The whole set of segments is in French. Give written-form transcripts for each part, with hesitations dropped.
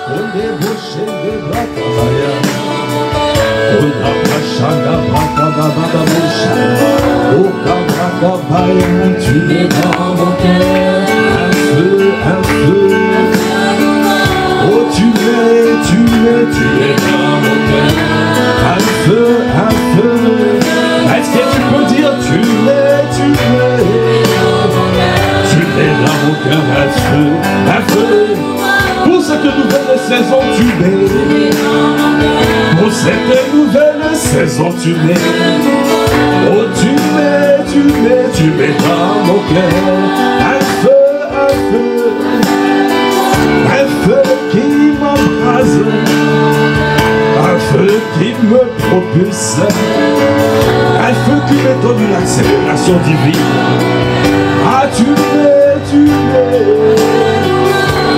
Tu es dans mon cœur. Un feu, un feu. Oh, tu es dans mon cœur. Un feu, un feu. Est-ce que tu peux dire tu es dans mon cœur, un feu. Pour cette nouvelle saison, tu es. Pour cette nouvelle saison, tu es. Oh, tu es dans mon cœur. Un feu qui m'embrase, un feu qui me propulse, un feu qui me donne l'accélération divine. Ah, tu es,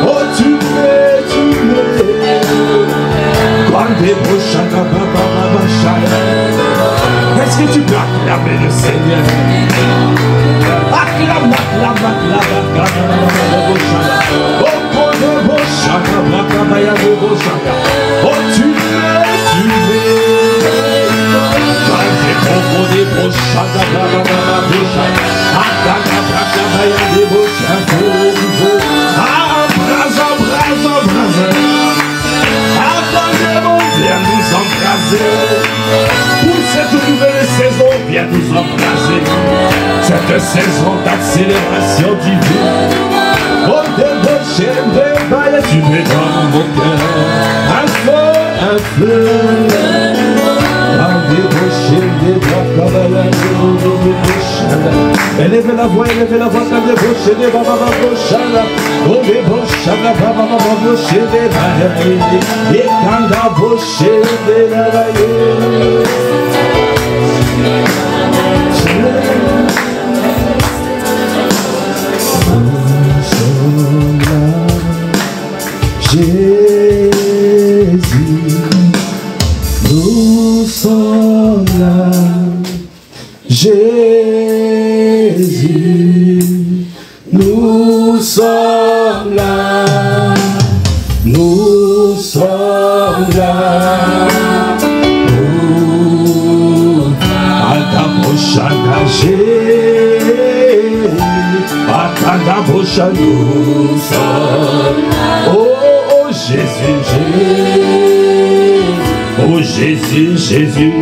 oh, tu es, est-ce que tu peux acclamer le Seigneur? Acclame, oh, tu viens nous embraser. Pour cette nouvelle saison, viens nous embraser. Cette saison d'accélération divine. Oh, débauché, débaille, tu es dans mon cœur. Un feu. Élevez la voix, comme débauché, des baba, oh, débauché, baba, débauché, des baba, et quand débauché, des baba, nous sommes là, Jésus, nous sommes là, nous sommes là. Ataboshana Jésus, Ataboshana nous sommes là. Oh Jésus, oh Jésus, Jésus.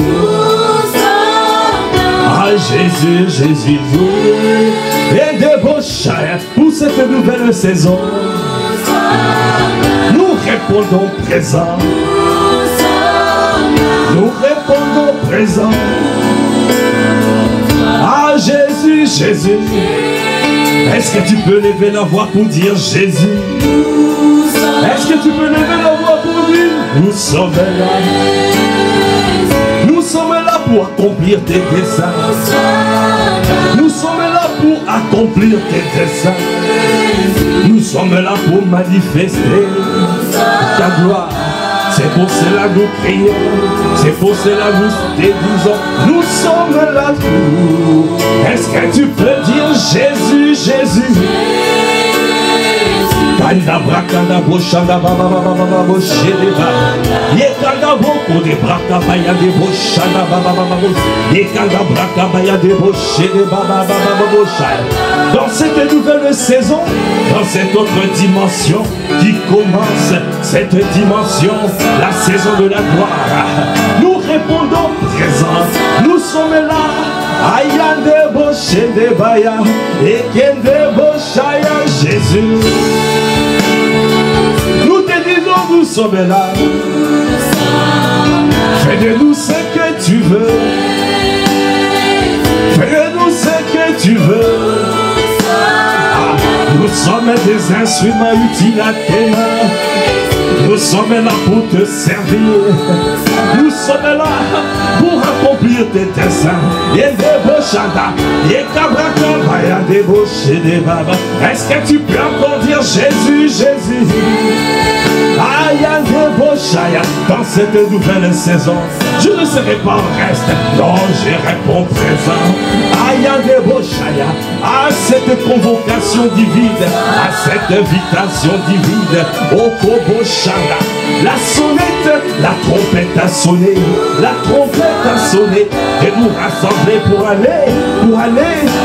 Ah Jésus, et débauche pour cette nouvelle saison. Nous répondons présent. Nous répondons présent. Ah Jésus, est-ce que tu peux lever la voix pour dire Jésus? Est-ce que tu peux lever la voix pour dire nous sommes là? Nous sommes là pour accomplir tes desseins. Nous sommes là pour accomplir tes desseins. Nous sommes là pour manifester ta gloire. C'est pour cela nous crions. C'est pour cela nous te disons. Nous sommes là pour. Est-ce que tu peux dire Jésus, Jésus? Kanda brakanda boshanda baba baba boshedeba. Yekanda boko de braka baya de boshanda baba baba bosh. Yekanda braka baya de boshedeba baba baba boshai. Dans cette nouvelle saison, dans cette autre dimension qui commence, cette dimension, la saison de la gloire, nous répondons présent. Nous sommes là. Ayande boshedeba ya. Ekende boshaya Jésus. Nous sommes là. Fais de nous ce que tu veux. Fais de nous ce que tu veux. Ah, nous sommes des instruments utiles à tes mains. Nous sommes là pour te servir. Nous sommes là pour accomplir tes desseins. Est-ce que tu peux encore dire Jésus, Jésus? dans cette nouvelle saison. Je ne serai pas en reste, non, je réponds présent. À cette convocation divine, à cette invitation divine, au Koboshana. La sonnette, la trompette a sonné, la trompette a sonné, et nous rassembler pour aller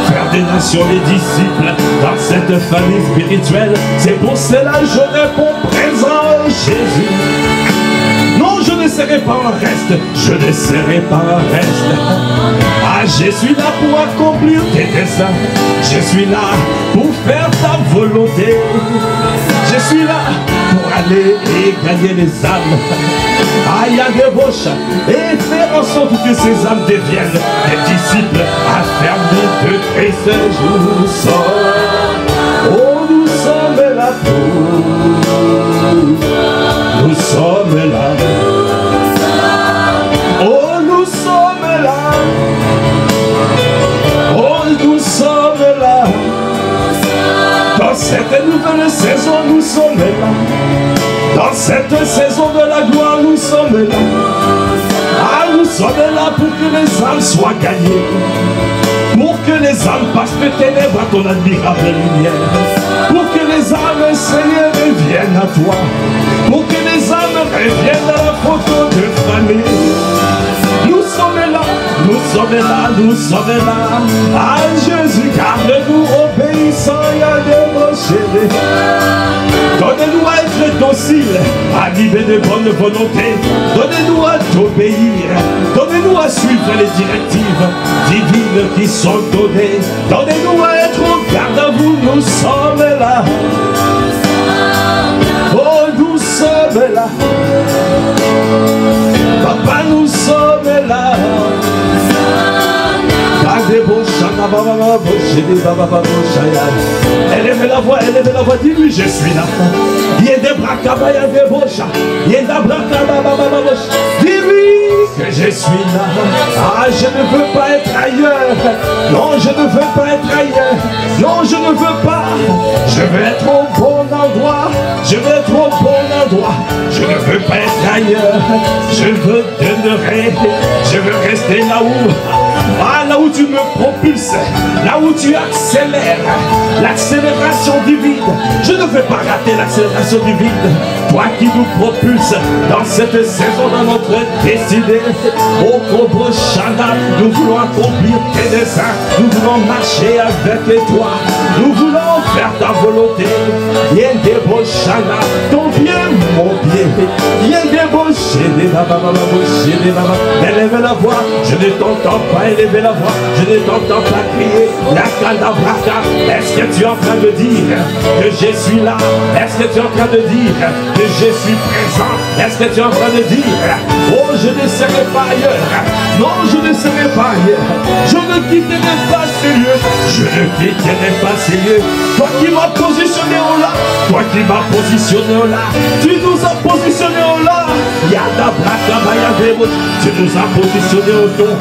faire des nations les disciples dans cette famille spirituelle. C'est pour cela que je réponds présent, Jésus. Non, je ne serai pas en reste, je ne serai pas en reste. Ah, je suis là pour accomplir tes desseins. Je suis là pour faire ta volonté. Je suis là pour aller et gagner les âmes. Ah, il y a des boches et faire en sorte que ces âmes deviennent des disciples affermis de Christ. Nous sommes, oh, nous sommes là pour. Nous sommes là. Oh, nous sommes là. Oh, nous sommes là. Dans cette nouvelle saison, nous sommes là. Dans cette saison de la gloire, nous sommes là. Ah, nous sommes là pour que les âmes soient gagnées. Pour que les âmes passent de ténèbres à ton admirable lumière. Pour que les âmes, Seigneur, reviennent à toi. Pour que les âmes reviennent à la photo de famille. Nous sommes là, nous sommes là, nous sommes là. Ah, Jésus, garde-nous obéissants et à débaucher. Donne-nous à être dociles, animés de bonne volonté. Donnez-nous à t'obéir. Donnez-nous à suivre les directives divines qui sont données. Donnez-nous à être au garde à vous. Nous sommes là. Oh, nous sommes là. Papa, nous sommes là. Élevez la voix, dis-lui, je suis là. Il y a des bras il y a des bochas. Il y a des bras dis-lui que je suis là. Ah, je ne veux pas être ailleurs. Non, je ne veux pas être ailleurs. Non, je ne veux pas. Je veux être au bon endroit. Je veux être au bon endroit. Je ne veux pas être ailleurs. Je veux demeurer. Je veux rester là où. Ah, là où tu me propulses, là où tu accélères, l'accélération divine. Je ne veux pas rater l'accélération divine. Toi qui nous propulses dans cette saison, dans notre destinée. Au Koboshana, nous voulons accomplir tes desseins. Nous voulons marcher avec toi. Nous voulons faire ta volonté. Yendeboshana, ton bien, mon bien. Yendeboshana, élève la voix, je ne t'entends pas élever la voix, je ne t'entends pas crier. Est-ce que tu es en train de dire que je suis là? Est-ce que tu es en train de dire que je suis présent? Est-ce que tu es en train de dire, oh, je ne serai pas ailleurs? Non, je ne serai pas ailleurs. Je ne quitterai pas ces lieux. Je ne quitterai pas ces lieux. Toi qui m'as positionné au là, toi qui m'as positionné au là, tu nous as positionné au là. Yada Brakaba Yadebo, tu nous as positionné au ton.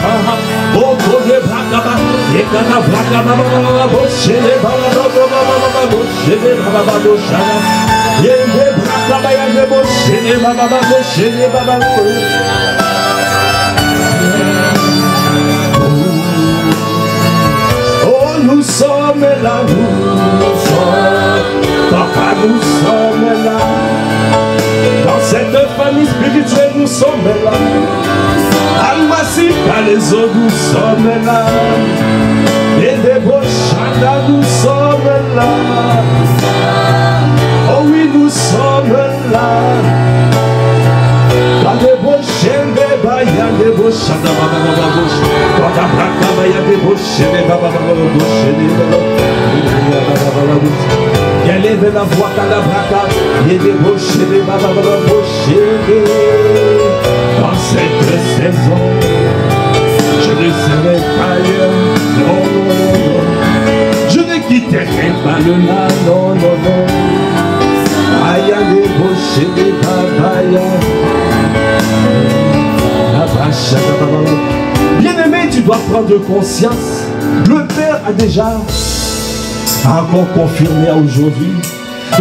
Oh, Kode Brakaba, Yekana Brakaba, Boshele Baba, Boshele Baba, Boshana, Yende Brakaba Yadebo, Boshele Baba, Boshele Baba. Oh, nous sommes là, nous sommes, Papa, nous sommes là. Dans cette famille spirituelle, nous sommes là. Al-Massi, par les eaux, nous sommes là. Et des Boshana, nous sommes là. Oh oui, nous sommes là. Dans des Boshene, il y a des Boshana, dans la Brakaba, il y a des Boshene, élève la voix à la braca, il y a des Boshene, dans cette saison, je ne serai pas ailleurs, non, non, non. Je ne quitterai pas le là, non, non, non. Aïe, les Boshene, babaya. Bien-aimé, tu dois prendre conscience. Le Père a déjà encore confirmé aujourd'hui.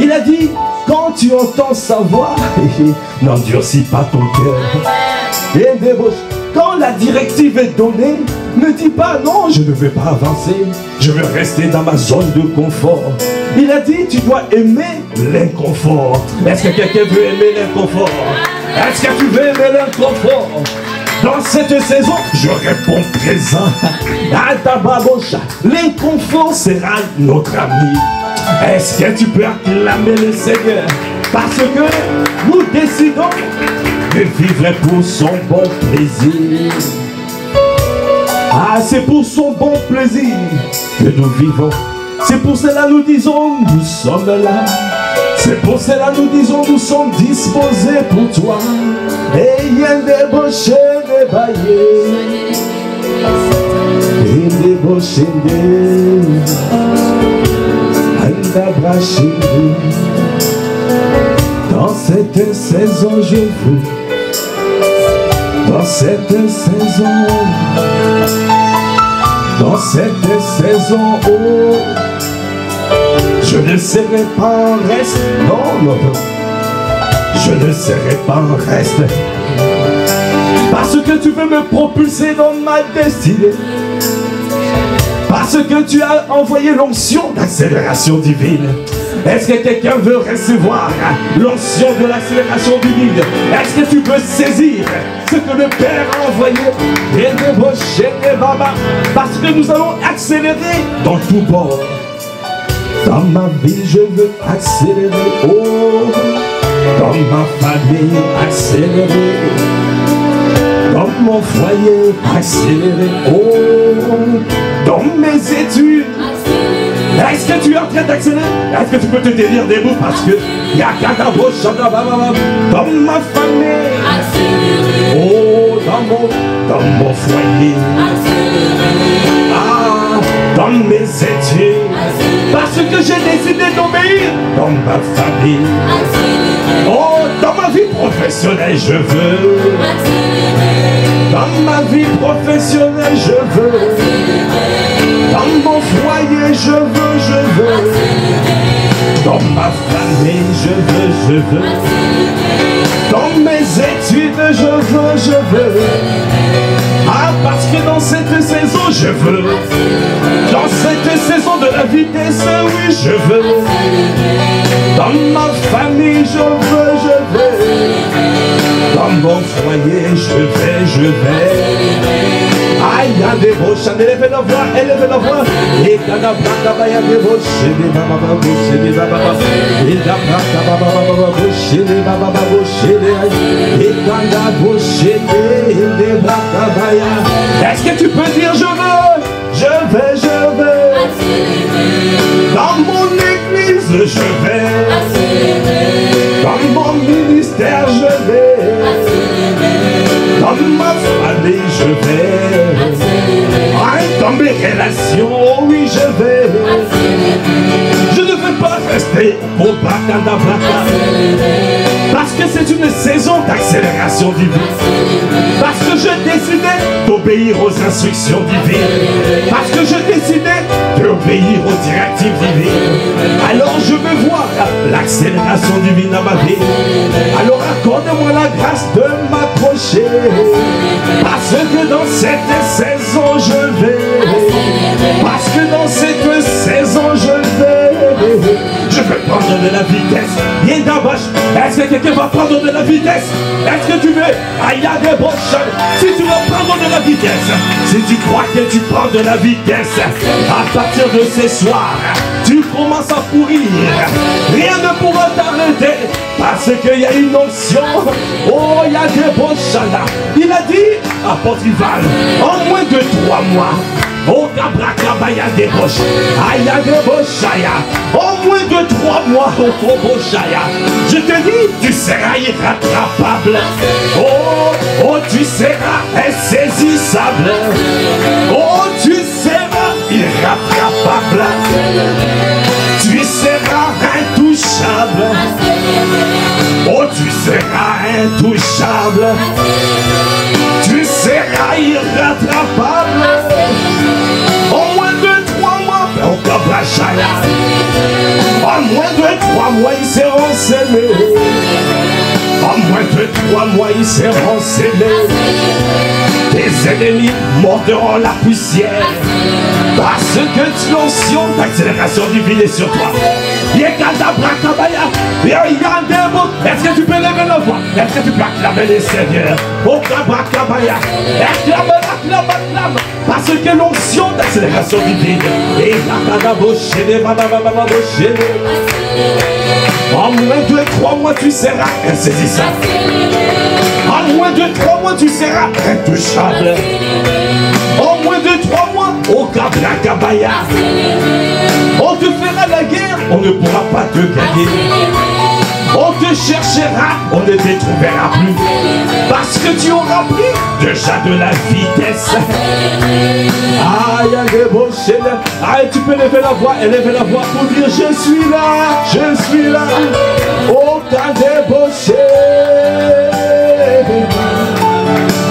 Il a dit quand tu entends sa voix, n'endurcis pas ton cœur. Et débauche, quand la directive est donnée, ne dis pas non, je ne vais pas avancer, je veux rester dans ma zone de confort. Il a dit, tu dois aimer l'inconfort. Est-ce que quelqu'un veut aimer l'inconfort? Est-ce que tu veux aimer l'inconfort? Dans cette saison, je réponds présent. L'inconfort sera notre ami. Est-ce que tu peux acclamer le Seigneur? Parce que nous décidons de vivre pour son bon plaisir. Ah, c'est pour son bon plaisir que nous vivons. C'est pour cela nous disons, nous sommes là. C'est pour cela nous disons, nous sommes disposés pour toi. Et il y a des débauchés, des baillés. Et des débauchés, dans cette saison je veux, dans cette saison, dans cette saison, oh, je ne serai pas en reste, non, non, non, je ne serai pas en reste, parce que tu veux me propulser dans ma destinée. Parce que tu as envoyé l'onction d'accélération divine. Est-ce que quelqu'un veut recevoir l'onction de l'accélération divine? Est-ce que tu veux saisir ce que le Père a envoyé? Parce que nous allons accélérer dans tout bord. Dans ma vie, je veux accélérer. Oh, dans ma famille, accélérer. Dans mon foyer, accélérer. Oh, dans mes études. Est-ce que tu es en train d'accélérer? Est-ce que tu peux te tenir debout? Parce que il y a dans ma famille. Oh, dans mon foyer. Ah, dans mes études. Parce que j'ai décidé d'obéir dans ma famille. Oh, dans ma vie professionnelle, je veux. Dans ma vie professionnelle, je veux. Dans mon foyer, je veux. Dans ma famille, je veux. Dans mes études, je veux. Ah, parce que dans cette saison, je veux. Dans cette saison de la vitesse, oui, je veux. Dans ma famille, je veux. Dans mon foyer, je vais. Aïe, il y a des roches, élevez la voix, élevez la voix. Et quand la braque, il y a des roches, des bababa, des bababa. Et la braque, des bababa, et quand la roche, des braques, est-ce que tu peux dire je veux? Dans mon église, je vais. Dans mon ministère, je vais. Dans ma famille, je vais. Dans mes relations, oui, je vais. Je ne veux pas rester au Bakanda Blaka. Parce que c'est une saison d'accélération divine. Parce que je décidais d'obéir aux instructions divines. Parce que je décidais d'obéir aux directives divines. Alors je veux voir l'accélération divine dans ma vie. Alors accorde-moi la grâce de m'approcher. Parce que dans cette saison je vais. Parce que dans cette saison je vais. Je veux prendre de la vitesse. Est-ce que quelqu'un va prendre de la vitesse? Est-ce que tu veux? Il y a des broches. Si tu veux prendre de la vitesse, si tu crois que tu prends de la vitesse, à partir de ce soir, tu commences à pourrir. Rien ne pourra t'arrêter parce qu'il y a une onction. Oh, il y a des broches là. Il a dit, apôtre Ivan, en moins de 3 mois, oh, Kabrakabaya des roches. Aïe, des rochaya. En moins de 3 mois, oh, Kobochaya. Je te dis, tu seras irrattrapable. Oh, oh, tu seras insaisissable. Oh, tu seras irrattrapable. Tu seras intouchable. Oh, tu seras intouchable. Tu seras irrattrapable. En moins de 3 mois, en moins de 3 mois, ils seront scellés. toi, moi, ils seront scellés. Tes ennemis monteront la poussière. Parce que l'onction d'accélération divine est sur toi. Est-ce que tu peux lever la voix? Est-ce que tu peux acclamer les seigneurs? Oh, Kabrakabaya. Acclame. Parce que l'onction d'accélération divine. Et en moins de 3 mois, tu seras insaisissable. En moins de 3 mois, tu seras intouchable. En moins de 3 mois, au Kabrakabaya. On te fera la guerre, on ne pourra pas te gagner. On te cherchera, on ne te trouvera plus. Parce que tu auras pris déjà de la vitesse. Aïe, tu peux lever la voix, élever la voix pour dire je suis là, je suis là. Oh, t'as débauché.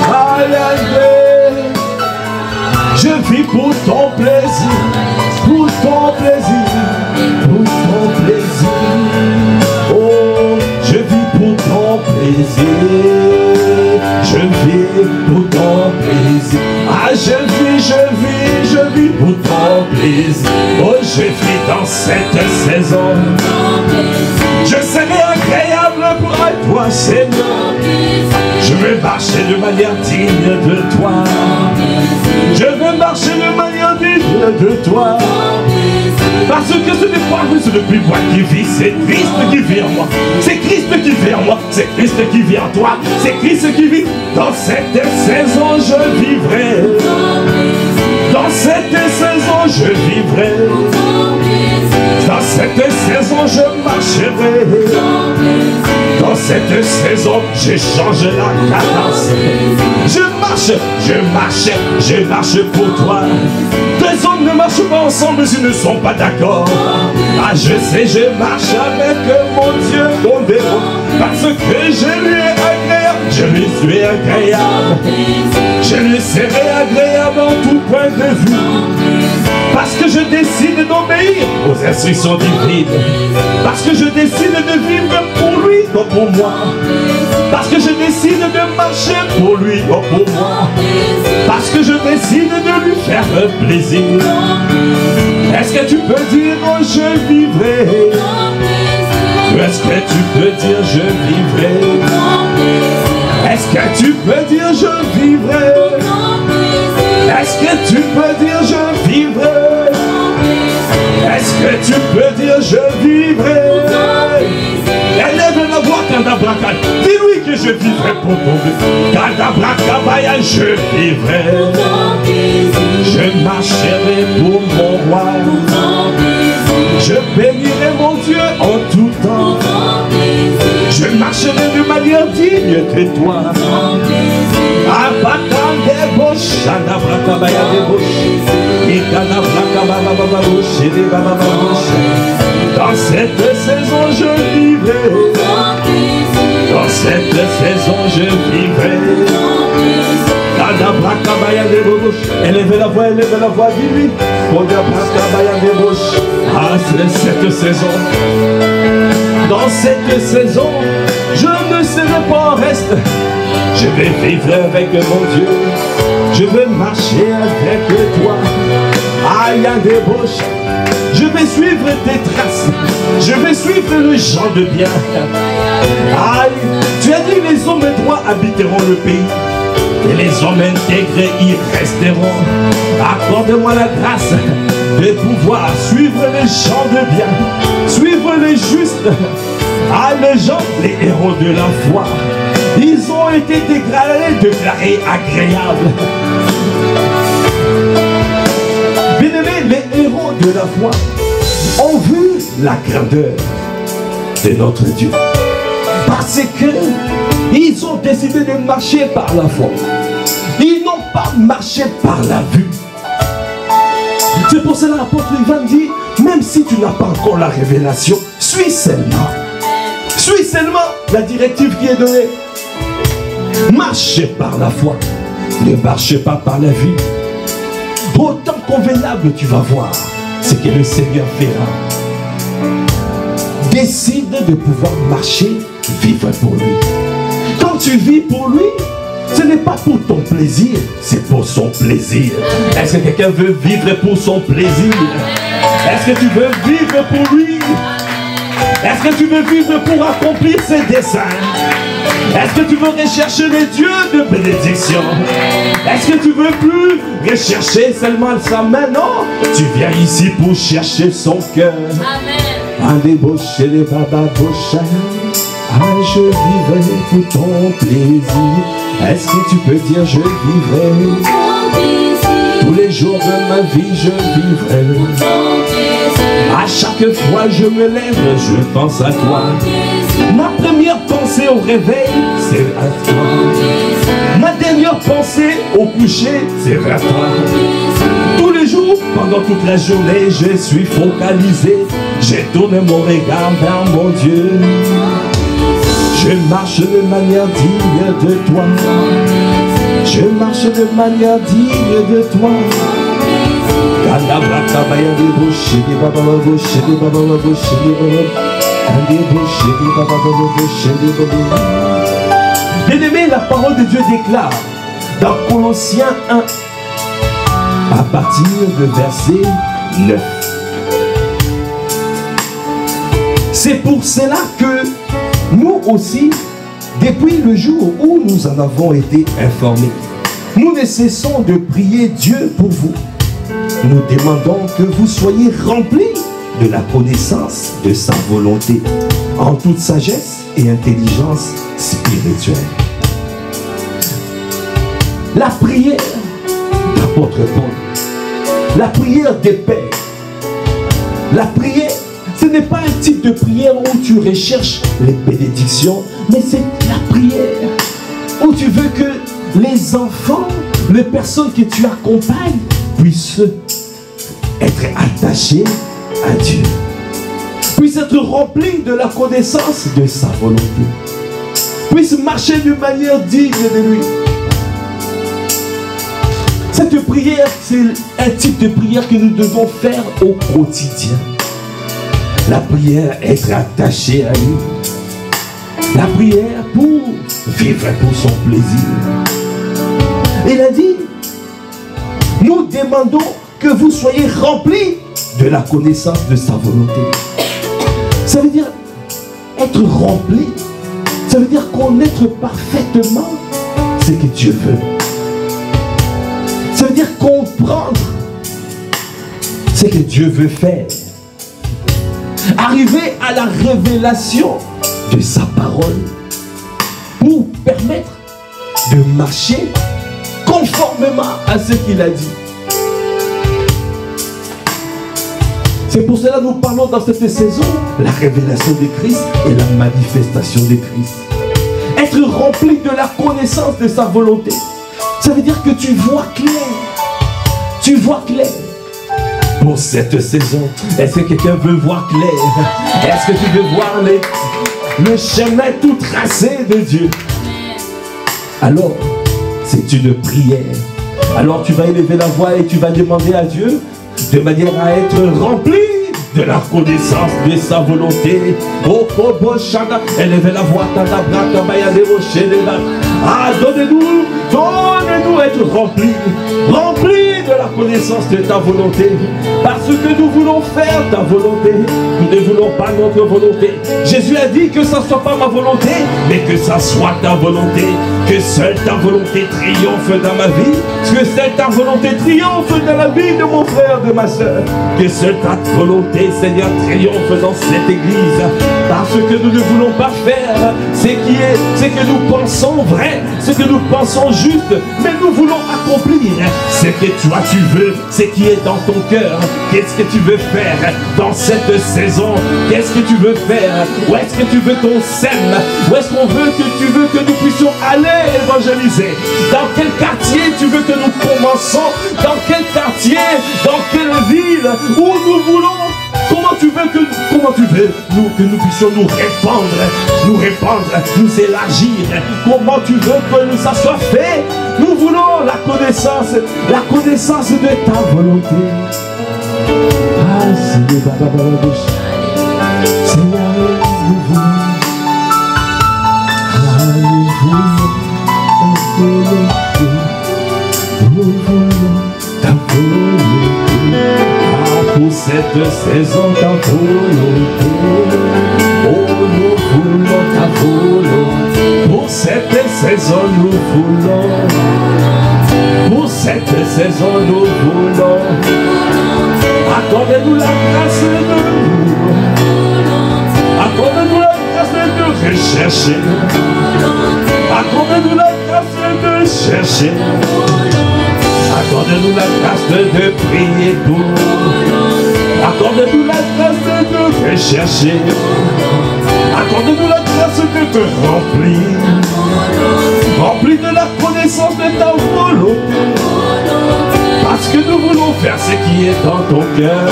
Aïe, aïe, je vis pour ton plaisir, pour ton plaisir, pour ton plaisir. Oh, je vis pour ton plaisir, je vis pour ton plaisir. Ah, je vis pour ton plaisir. Oh, je vis dans cette saison. Je serai agréable pour toi, Seigneur. Je veux marcher de manière digne de toi. Je veux marcher de manière digne de toi. Parce que ce n'est pas depuis moi qui vis, c'est Christ qui vit en moi. C'est Christ qui vit en moi, c'est Christ qui vit en toi. C'est Christ qui vit. Dans cette saison, je vivrai. Dans cette saison, je vivrai. Dans cette saison, je marcherai. Dans cette saison, je change la cadence. Je marche pour toi. Deux hommes ne marchent pas ensemble s'ils ne sont pas d'accord. Ah, je sais, je marche avec mon Dieu, mon démon. Parce que je lui ai agréable, je lui suis agréable. Je lui serai agréable en tout point de vue. Parce que je décide d'obéir aux instructions divines. Parce que je décide de vivre pour lui, non pour moi. Parce que je décide de marcher pour lui, non pour moi. Parce que je décide de lui faire plaisir. Est-ce que tu peux dire oh, je vivrai? Est-ce que tu peux dire je vivrai? Est-ce que tu peux dire je vivrai? Est-ce que tu peux dire je vivrai? Est-ce que tu peux dire je vivrai? Élève la voix, Kandabrakal. Dis-lui que je vivrai pour ton Dieu. Kandabrakabaya, je vivrai. Je marcherai pour mon roi. Je bénirai mon Dieu en tout temps. Je marcherai de manière digne de toi. Dans cette saison je vivrai. Dans cette saison je vivrai. Élevez la voix, dis-lui. Ah, c'est cette saison. Dans cette saison, je ne serai pas en reste. Je vais vivre avec mon Dieu. Je vais marcher avec toi. Aïe, à débauche. Je vais suivre tes traces. Je vais suivre le genre de bien. Aïe, tu as dit les hommes droits habiteront le pays. Et les hommes intégrés y resteront. Accorde-moi la grâce de pouvoir suivre les gens de bien. Suivre les justes. Ah, les gens, les héros de la foi. Ils ont été déclarés agréables. Bien-aimés, les héros de la foi ont vu la grandeur de notre Dieu. Parce qu'ils ont décidé de marcher par la foi. Ils n'ont pas marché par la vue. C'est pour cela l'apôtre Ivan dit, même si tu n'as pas encore la révélation, suis seulement. Suis seulement la directive qui est donnée. Marchez par la foi. Ne marchez pas par la vue. Autant convenable tu vas voir ce que le Seigneur fera. Décide de pouvoir marcher, vivre pour lui. Quand Quand tu vis pour lui, ce n'est pas pour ton plaisir, c'est pour son plaisir. Est-ce que quelqu'un veut vivre pour son plaisir? Est-ce que tu veux vivre pour lui? Est-ce que tu veux vivre pour accomplir ses desseins? Est-ce que tu veux rechercher les dieux de bénédiction? Est-ce que tu veux plus rechercher seulement sa main? Non, tu viens ici pour chercher son cœur. Amen. Je vivrai pour ton plaisir. Est-ce que tu peux dire je vivrai tous les jours de ma vie, je vivrai. À chaque fois je me lève, je pense à toi. Ma première pensée au réveil, c'est à toi. Ma dernière pensée au coucher, c'est vers toi. Tous les jours, pendant toute la journée, je suis focalisé. J'ai tourné mon regard vers mon Dieu. Je marche de manière digne de toi. Je marche de manière digne de toi. Bien-aimé, la parole de Dieu déclare dans Colossiens 1 à partir de verset 9. C'est pour cela que nous aussi, depuis le jour où nous en avons été informés, nous ne cessons de prier Dieu pour vous. Nous demandons que vous soyez remplis de la connaissance de sa volonté, en toute sagesse et intelligence spirituelle. La prière d'apôtre Paul, la prière des pères, la prière, ce n'est pas un type de prière où tu recherches les bénédictions, mais c'est la prière où tu veux que les enfants, les personnes que tu accompagnes, puissent être attachés à Dieu, puissent être remplis de la connaissance de sa volonté, puissent marcher d'une manière digne de lui. Cette prière, c'est un type de prière que nous devons faire au quotidien. La prière, être attaché à lui. La prière pour vivre pour son plaisir. Il a dit, nous demandons que vous soyez remplis de la connaissance de sa volonté. Ça veut dire être rempli. Ça veut dire connaître parfaitement ce que Dieu veut. Ça veut dire comprendre ce que Dieu veut faire. Arriver à la révélation de sa parole pour permettre de marcher conformément à ce qu'il a dit. C'est pour cela que nous parlons dans cette saison la révélation de Christ et la manifestation de Christ. Être rempli de la connaissance de sa volonté. Ça veut dire que tu vois clair. Tu vois clair. Pour cette saison, est-ce que quelqu'un veut voir clair? Est-ce que tu veux voir le chemin tout tracé de Dieu? Alors, c'est une prière. Alors tu vas élever la voix et tu vas demander à Dieu de manière à être rempli de la connaissance de sa volonté. Élevez la voix. Ah, donnez-nous être remplis de la connaissance de ta volonté. Parce que nous voulons faire ta volonté. Nous ne voulons pas notre volonté. Jésus a dit que ça ne soit pas ma volonté, mais que ça soit ta volonté. Que seule ta volonté triomphe dans ma vie. Que seule ta volonté triomphe dans la vie de mon frère, de ma soeur. Que seule ta volonté, Seigneur, triomphe dans cette église. Parce que nous ne voulons pas faire ce que nous pensons vrai, ce que nous pensons juste, mais nous voulons accomplir ce que toi tu veux, ce qui est dans ton cœur. Qu'est-ce que tu veux faire dans cette saison? Qu'est-ce que tu veux faire? Où est-ce que tu veux qu'on s'aime? Où est-ce qu'on veut que tu veux que nous puissions aller évangéliser? Dans quel quartier tu veux que nous commençons? Dans quel quartier? Dans quelle ville? Où nous voulons? Comment tu veux que nous puissions nous répandre, nous élargir? Comment tu veux que ça soit fait? Nous voulons la connaissance de ta volonté. Ah, Seigneur, nous voulons cette saison ta volonté. Oh, nous voulons ta volonté. Pour cette saison nous voulons. Pour cette saison nous voulons. Accordez-nous la grâce de nous. Accordez-nous la grâce de rechercher. Accordez-nous la grâce de chercher. Accordez-nous la grâce de prier pour. Accordez-nous la grâce de rechercher. Accordez-nous la grâce de te remplir. Remplis de la connaissance de ta volonté. Parce que nous voulons faire ce qui est dans ton cœur.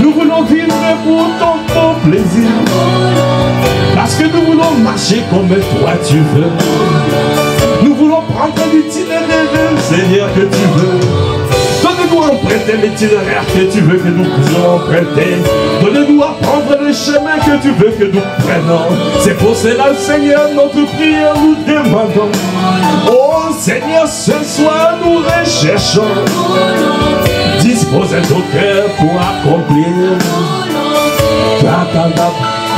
Nous voulons vivre pour ton bon plaisir. Parce que nous voulons marcher comme toi tu veux. Nous voulons prendre l'itinéraire, Seigneur, que tu veux. Donne-nous emprunter l'itinéraire que tu veux que nous puissions emprunter. Donne-nous à prendre le chemin que tu veux que nous prenions. C'est pour cela, Seigneur, notre prière nous demandons. Oh Seigneur, ce soir nous recherchons. Dispose de ton cœur pour accomplir.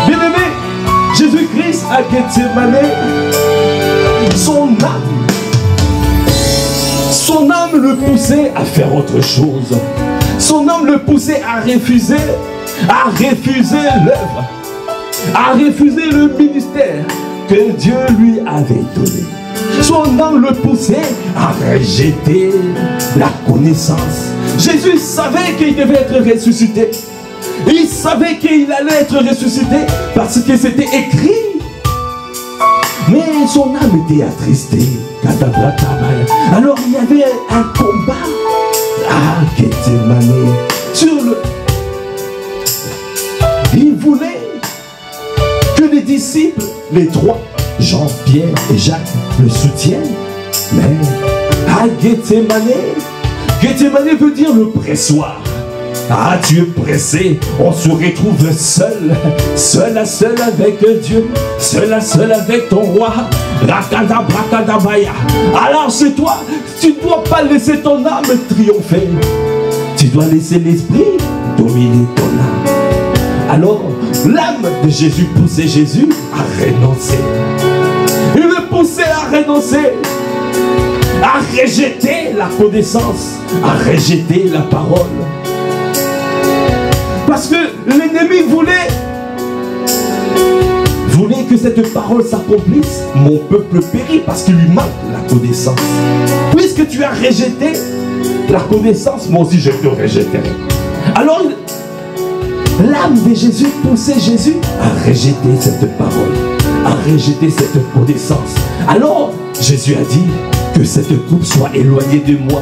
Bien-aimé, Jésus-Christ a Gethsémane, son âme le poussait à faire autre chose. Son âme le poussait à refuser l'œuvre, à refuser le ministère que Dieu lui avait donné. Son âme le poussait à rejeter la connaissance. Jésus savait qu'il devait être ressuscité. Il savait qu'il allait être ressuscité parce que c'était écrit. Mais son âme était attristée. Alors il y avait un combat à Gethsémane. Il voulait que les disciples, les trois, Jean, Pierre et Jacques, le soutiennent. Mais à Gethsémane, Gethsémane veut dire le pressoir. Ah, tu es pressé, on se retrouve seul, seul à seul avec Dieu, seul à seul avec ton roi. Alors c'est toi, tu ne dois pas laisser ton âme triompher. Tu dois laisser l'esprit dominer ton âme. Alors, l'âme de Jésus poussait Jésus à renoncer. Il le poussait à renoncer, à rejeter la connaissance, à rejeter la parole. Parce que l'ennemi voulait que cette parole s'accomplisse. Mon peuple périt parce qu'il lui manque la connaissance. Puisque tu as rejeté la connaissance, moi aussi je te rejetterai. Alors l'âme de Jésus poussait Jésus à rejeter cette parole, à rejeter cette connaissance. Alors Jésus a dit que cette coupe soit éloignée de moi.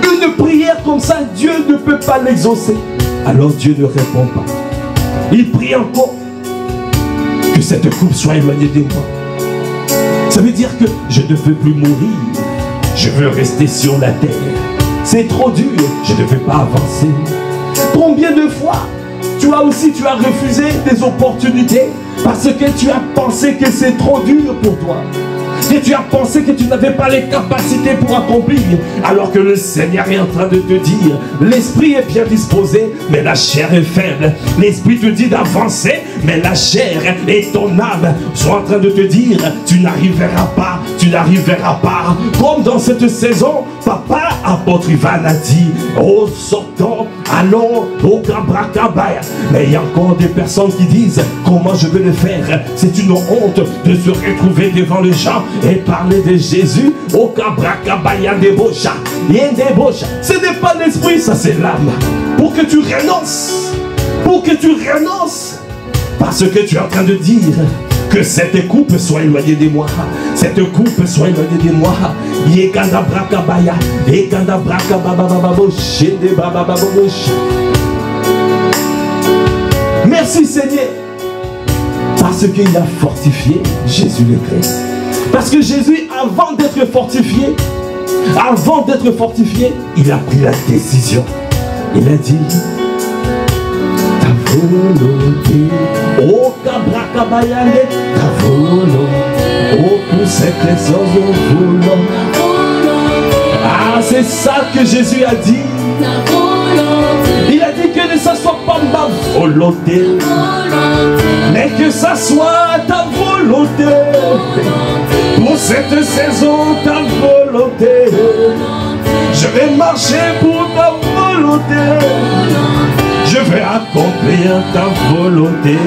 Une prière comme ça, Dieu ne peut pas l'exaucer. Alors Dieu ne répond pas. Il prie encore que cette coupe soit éloignée de moi. Ça veut dire que je ne veux plus mourir. Je veux rester sur la terre. C'est trop dur. Je ne veux pas avancer. Combien de fois tu as refusé des opportunités parce que tu as pensé que c'est trop dur pour toi. Que tu as pensé que tu n'avais pas les capacités pour accomplir, alors que le Seigneur est en train de te dire, l'esprit est bien disposé, mais la chair est faible. L'esprit te dit d'avancer, mais la chair et ton âme sont en train de te dire, tu n'arriveras pas, tu n'arriveras pas. Comme dans cette saison, papa, apôtre Ivan a dit, oh sortons, allons au Kabrakabaya. Mais il y a encore des personnes qui disent, comment je vais le faire? C'est une honte de se retrouver devant les gens et parler de Jésus au Kabrakabaya Debocha. Ce n'est pas l'esprit, ça c'est l'âme. Pour que tu renonces, parce que tu es en train de dire que cette coupe soit éloignée de moi. Cette coupe soit éloignée de moi. Merci Seigneur. Parce qu'il a fortifié Jésus le Christ. Parce que Jésus, avant d'être fortifié, il a pris la décision. Il a dit, ta volonté, oh Kabrakabaya, ta volonté, oh pour cette essence de volonté. Ah, c'est ça que Jésus a dit. Il a dit que ne ça soit pas ma volonté, mais que ça soit ta volonté. Pour cette saison, ta volonté. Je vais marcher pour ta volonté. Je vais accomplir ta volonté.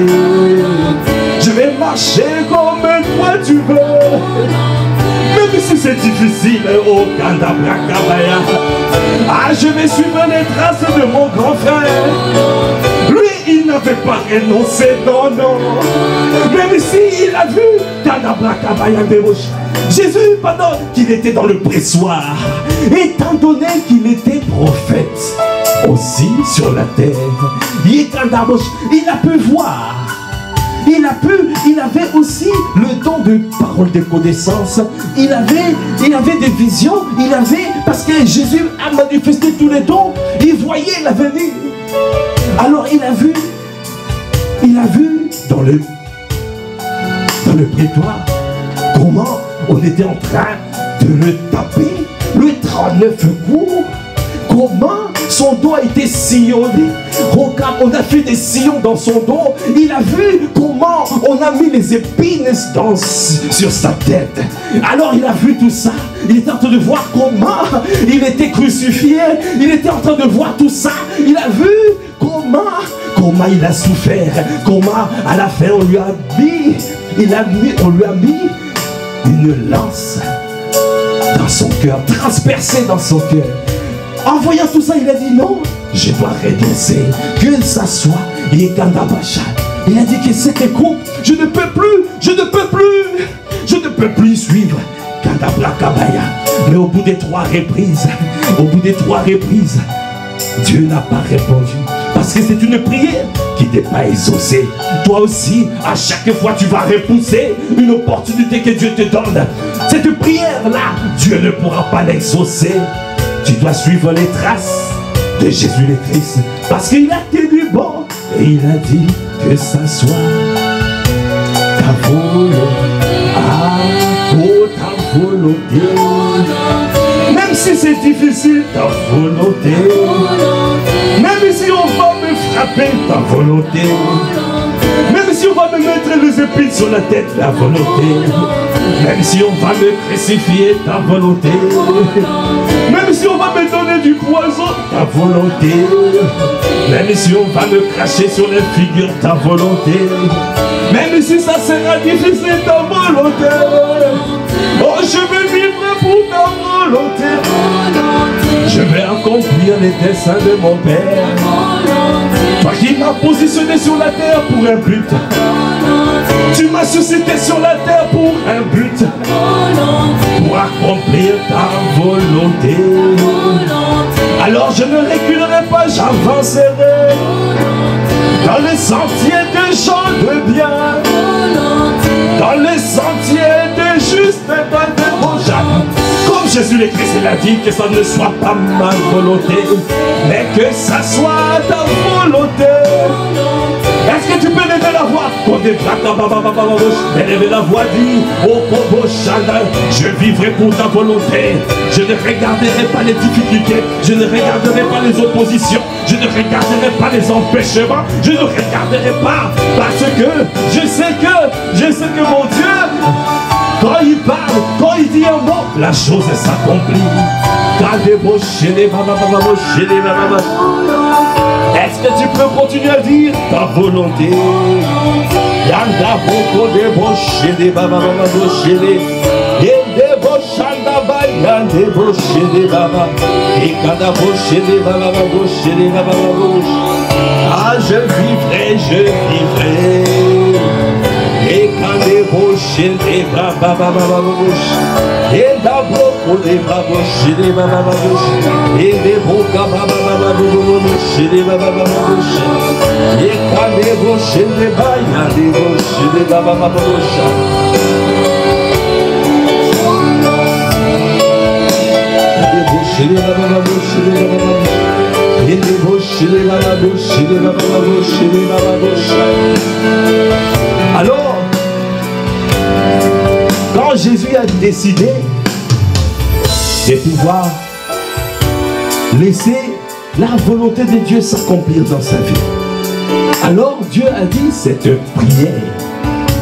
Je vais marcher comme toi tu veux. Même si c'est difficile, oh Kandabra Kabaya. Ah, je vais suivre les traces de mon grand frère. Lui, il n'avait pas renoncé, non, non. Même s'il a vu Kandabra Kabaya Déroche. Jésus, pendant qu'il était dans le pressoir, étant donné qu'il était prophète aussi sur la terre, il a pu voir. Il avait aussi le don de parole de connaissance. Il avait des visions. Parce que Jésus a manifesté tous les dons. Il voyait l'avenir. Alors il a vu dans le prétoire comment on était en train de le taper, le 39 coups. Comment son dos a été sillonné. Regarde, on a fait des sillons dans son dos. Il a vu comment on a mis les épines sur sa tête. Alors il a vu tout ça. Il était en train de voir comment il était crucifié. Il était en train de voir tout ça. Il a vu comment il a souffert. Comment à la fin on lui a mis une lance dans son cœur, transpercée dans son cœur. En voyant tout ça, il a dit non, je dois renoncer, que ça soit. Il a dit que c'était coupe, je ne peux plus suivre Kandabra Kabaya. Mais au bout des trois reprises, Dieu n'a pas répondu. Parce que c'est une prière qui n'est pas exaucée. Toi aussi, à chaque fois, tu vas repousser une opportunité que Dieu te donne. Cette prière-là, Dieu ne pourra pas l'exaucer. Tu dois suivre les traces de Jésus le Christ. Parce qu'il a tenu bon. Et il a dit que ça soit ta volonté. Ta volonté. Même si c'est difficile, ta volonté. Même si on va me frapper, ta volonté. Même si on va me mettre les épines sur la tête, ta volonté. Même si on va me crucifier, ta volonté. Même si on va me donner du poison, ta volonté. Même si on va me cracher sur les figures, ta volonté. Même si ça sera difficile, ta volonté. Oh, je vais vivre pour ta volonté. Je vais accomplir les desseins de mon Père. Toi qui m'as positionné sur la terre pour un but. Tu m'as suscité sur la terre pour un but. Pour accomplir ta volonté. Alors je ne reculerai pas, j'avancerai dans les sentiers des gens de bien, dans les sentiers des justes et des bons. Comme Jésus le Christ il a dit, que ça ne soit pas ma volonté, mais que ça soit ta volonté. Est-ce que tu peux lever la voix? Lever la voix, dit oh Bobo Chanda, je vivrai pour ta volonté. Je ne regarderai pas les difficultés, je ne regarderai pas les oppositions, je ne regarderai pas les empêchements, je ne regarderai pas, parce que je sais que mon Dieu, quand il parle, quand il dit un mot, la chose s'accomplit. Est-ce que tu peux continuer à dire ta volonté? Yanda boko de boche de baba baba boche de yende bochanda ba yande boche de baba et kada boche de baba boche de baba boche. Ah, je vivrai et quand des boche de baba baba boche et da boko de baba boche de baba boche et de boka baba boche de baba boche. Et quand des boches de baïa, des boches de baba boche. Des boches de baba boche de baba boche. Et des boches de baba boche de baba boche de baba boche. Alors, quand Jésus a décidé de pouvoir laisser la volonté de Dieu s'accomplir dans sa vie. Alors Dieu a dit, cette prière,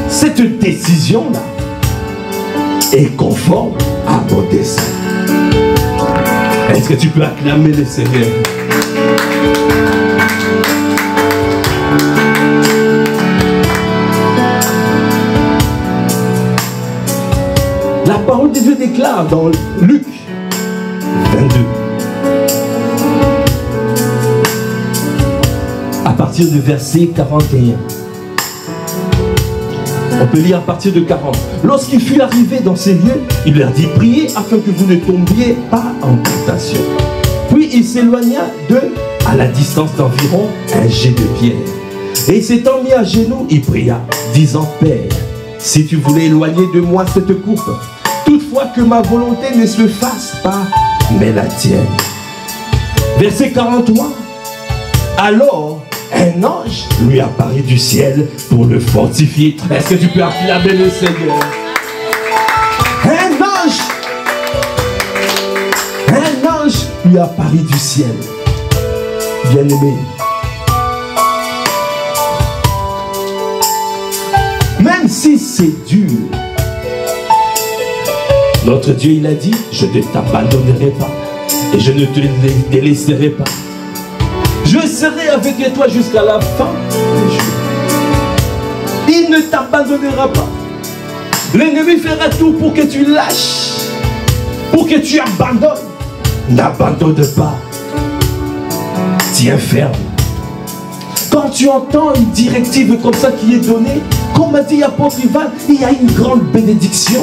cette décision-là est conforme à mon dessein. Est-ce que tu peux acclamer le Seigneur? La parole de Dieu déclare dans Luc 22, à partir du verset 41. On peut lire à partir de 40. Lorsqu'il fut arrivé dans ces lieux, il leur dit, priez afin que vous ne tombiez pas en tentation. Puis il s'éloigna d'eux à la distance d'environ un jet de pierre. Et s'étant mis à genoux, il pria, disant, Père, si tu voulais éloigner de moi cette coupe, toutefois que ma volonté ne se fasse pas, mais la tienne. Verset 43. Alors, un ange lui apparut du ciel pour le fortifier. Est-ce que tu peux acclamer le Seigneur? Un ange lui apparut du ciel. Bien-aimé, même si c'est dur, notre Dieu, il a dit, je ne t'abandonnerai pas et je ne te délaisserai pas. Je serai avec toi jusqu'à la fin des jours. Il ne t'abandonnera pas. L'ennemi fera tout pour que tu lâches, pour que tu abandonnes. N'abandonne pas. Tiens ferme. Quand tu entends une directive comme ça qui est donnée, comme a dit l'apôtre Ivan, il y a une grande bénédiction.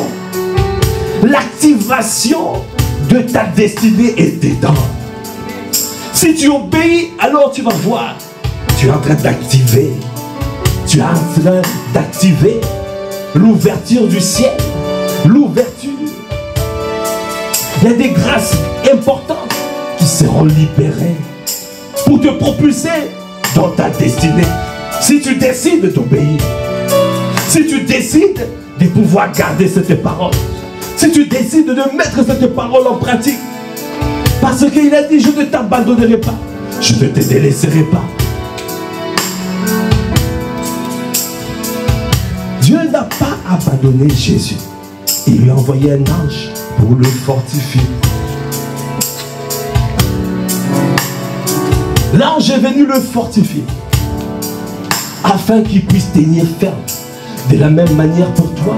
L'activation de ta destinée est dedans. Si tu obéis, alors tu vas voir. Tu es en train d'activer. Tu es en train d'activer l'ouverture du ciel. L'ouverture. Il y a des grâces importantes qui seront libérées pour te propulser dans ta destinée. Si tu décides d'obéir. Si tu décides de pouvoir garder cette parole. Si tu décides de mettre cette parole en pratique. Parce qu'il a dit, je ne t'abandonnerai pas. Je ne te délaisserai pas. Dieu n'a pas abandonné Jésus. Il lui a envoyé un ange pour le fortifier. L'ange est venu le fortifier. Afin qu'il puisse tenir ferme. De la même manière pour toi.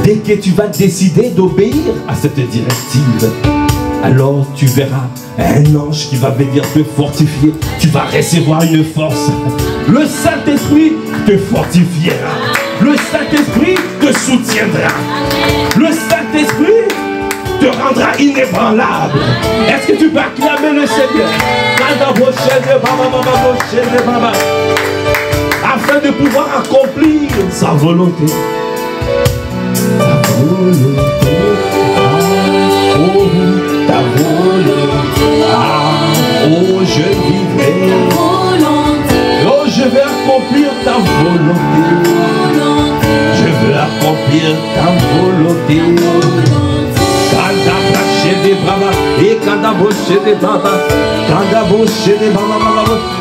Dès que tu vas décider d'obéir à cette directive, alors tu verras un ange qui va venir te fortifier. Tu vas recevoir une force. Le Saint-Esprit te fortifiera. Le Saint-Esprit te soutiendra. Le Saint-Esprit te rendra inébranlable. Est-ce que tu peux acclamer le Seigneur? Afin de pouvoir accomplir sa volonté. Ta volonté. Ta volonté, oh je vivrai, oh je vais accomplir ta volonté, je veux accomplir ta volonté. Quand abraché des bras, et quand abraché des bras, quand abraché des bras,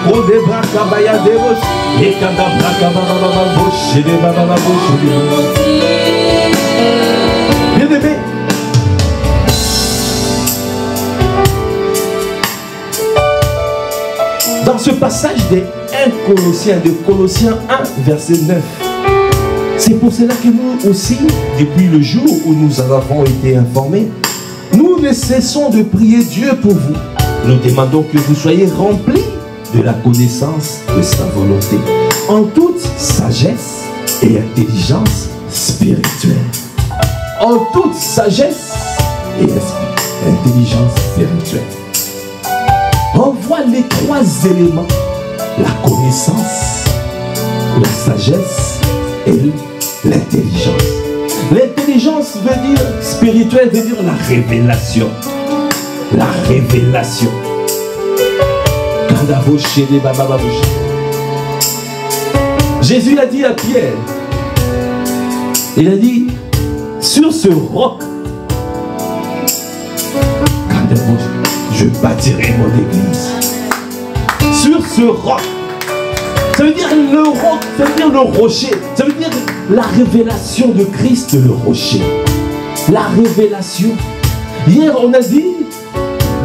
on des bras cabaya des roches, et quand abraché des bras, bien aimé. Dans ce passage de 1 Colossiens, de Colossiens 1, verset 9, c'est pour cela que nous aussi, depuis le jour où nous avons été informés, nous ne cessons de prier Dieu pour vous. Nous demandons que vous soyez remplis de la connaissance de sa volonté, en toute sagesse et intelligence spirituelle. En toute sagesse et intelligence spirituelle. On voit les trois éléments. La connaissance, la sagesse et l'intelligence. L'intelligence veut dire, spirituelle veut dire la révélation. La révélation. Jésus a dit à Pierre, il a dit, sur ce roc, je je bâtirai mon église. Sur ce roc. Ça veut dire le roc, ça veut dire le rocher. Ça veut dire la révélation de Christ, le rocher. La révélation. Hier, on a dit,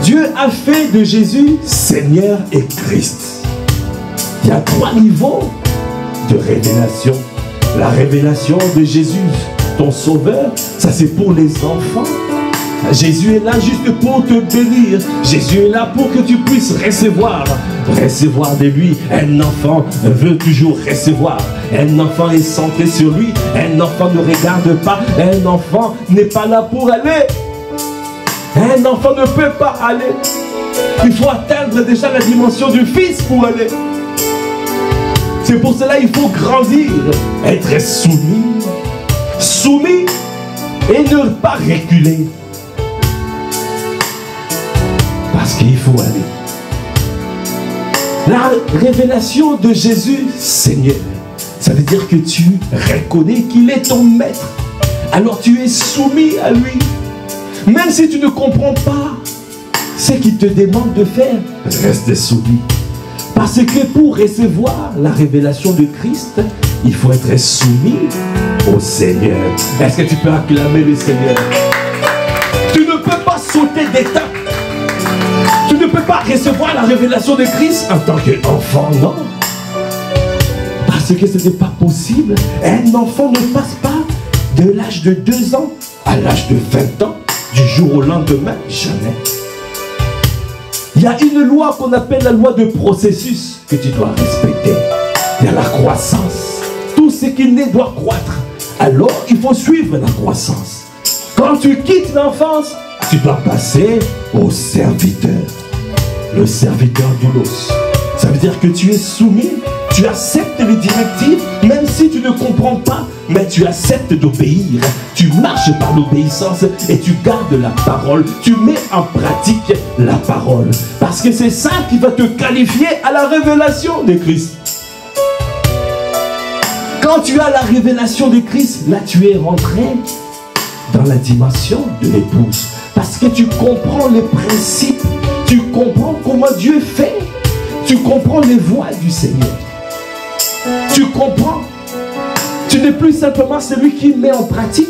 Dieu a fait de Jésus Seigneur et Christ. Il y a 3 niveaux de révélation. La révélation de Jésus, ton sauveur, ça c'est pour les enfants. Jésus est là juste pour te bénir. Jésus est là pour que tu puisses recevoir de lui. Un enfant veut toujours recevoir. Un enfant est centré sur lui. Un enfant ne regarde pas. Un enfant n'est pas là pour aller. Un enfant ne peut pas aller. Il faut atteindre déjà la dimension du Fils pour aller. C'est pour cela qu'il faut grandir, être soumis. Soumis et ne pas reculer. Parce qu'il faut aller. La révélation de Jésus, Seigneur, ça veut dire que tu reconnais qu'il est ton maître. Alors tu es soumis à lui. Même si tu ne comprends pas ce qu'il te demande de faire, reste soumis. Parce que pour recevoir la révélation de Christ, il faut être soumis au Seigneur. Est-ce que tu peux acclamer le Seigneur? Tu ne peux pas sauter d'étape. Tu ne peux pas recevoir la révélation de Christ en tant qu'enfant, non. Parce que ce n'est pas possible. Un enfant ne passe pas de l'âge de 2 ans à l'âge de 20 ans, du jour au lendemain, jamais. Il y a une loi qu'on appelle la loi de processus que tu dois respecter. Il y a la croissance. Tout ce qui naît doit croître. Alors, il faut suivre la croissance. Quand tu quittes l'enfance, tu dois passer au serviteur. Le serviteur doulos. Ça veut dire que tu es soumis, tu acceptes les directives, même si tu ne comprends pas, mais tu acceptes d'obéir. Tu marches par l'obéissance et tu gardes la parole. Tu mets en pratique la parole. Parce que c'est ça qui va te qualifier à la révélation de Christ. Quand tu as la révélation de Christ, là tu es rentré dans la dimension de l'épouse. Parce que tu comprends les principes, tu comprends comment Dieu fait, tu comprends les voies du Seigneur. Tu comprends. Tu n'es plus simplement celui qui met en pratique.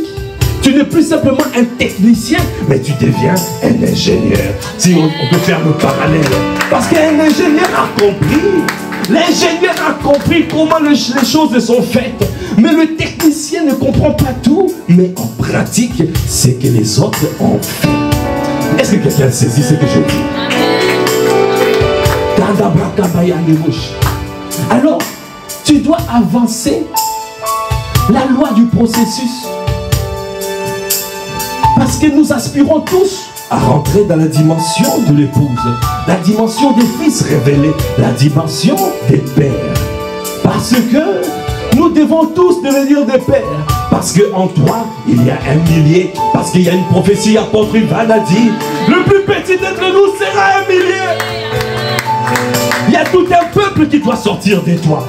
Tu n'es plus simplement un technicien, mais tu deviens un ingénieur. Si on peut faire le parallèle. Parce qu'un ingénieur a compris. L'ingénieur a compris comment les choses sont faites. Mais le technicien ne comprend pas tout, mais en pratique, c'est que les autres ont fait. Est-ce que quelqu'un saisit ce que je dis? Alors, tu dois avancer la loi du processus. Parce que nous aspirons tous à rentrer dans la dimension de l'épouse, la dimension des fils révélés, la dimension des pères. Parce que nous devons tous devenir des pères. Parce qu'en toi, il y a 1 millier. Parce qu'il y a une prophétie, apôtre Ivan a dit, le plus petit d'entre nous sera 1 millier. Il y a tout un peuple qui doit sortir de toi.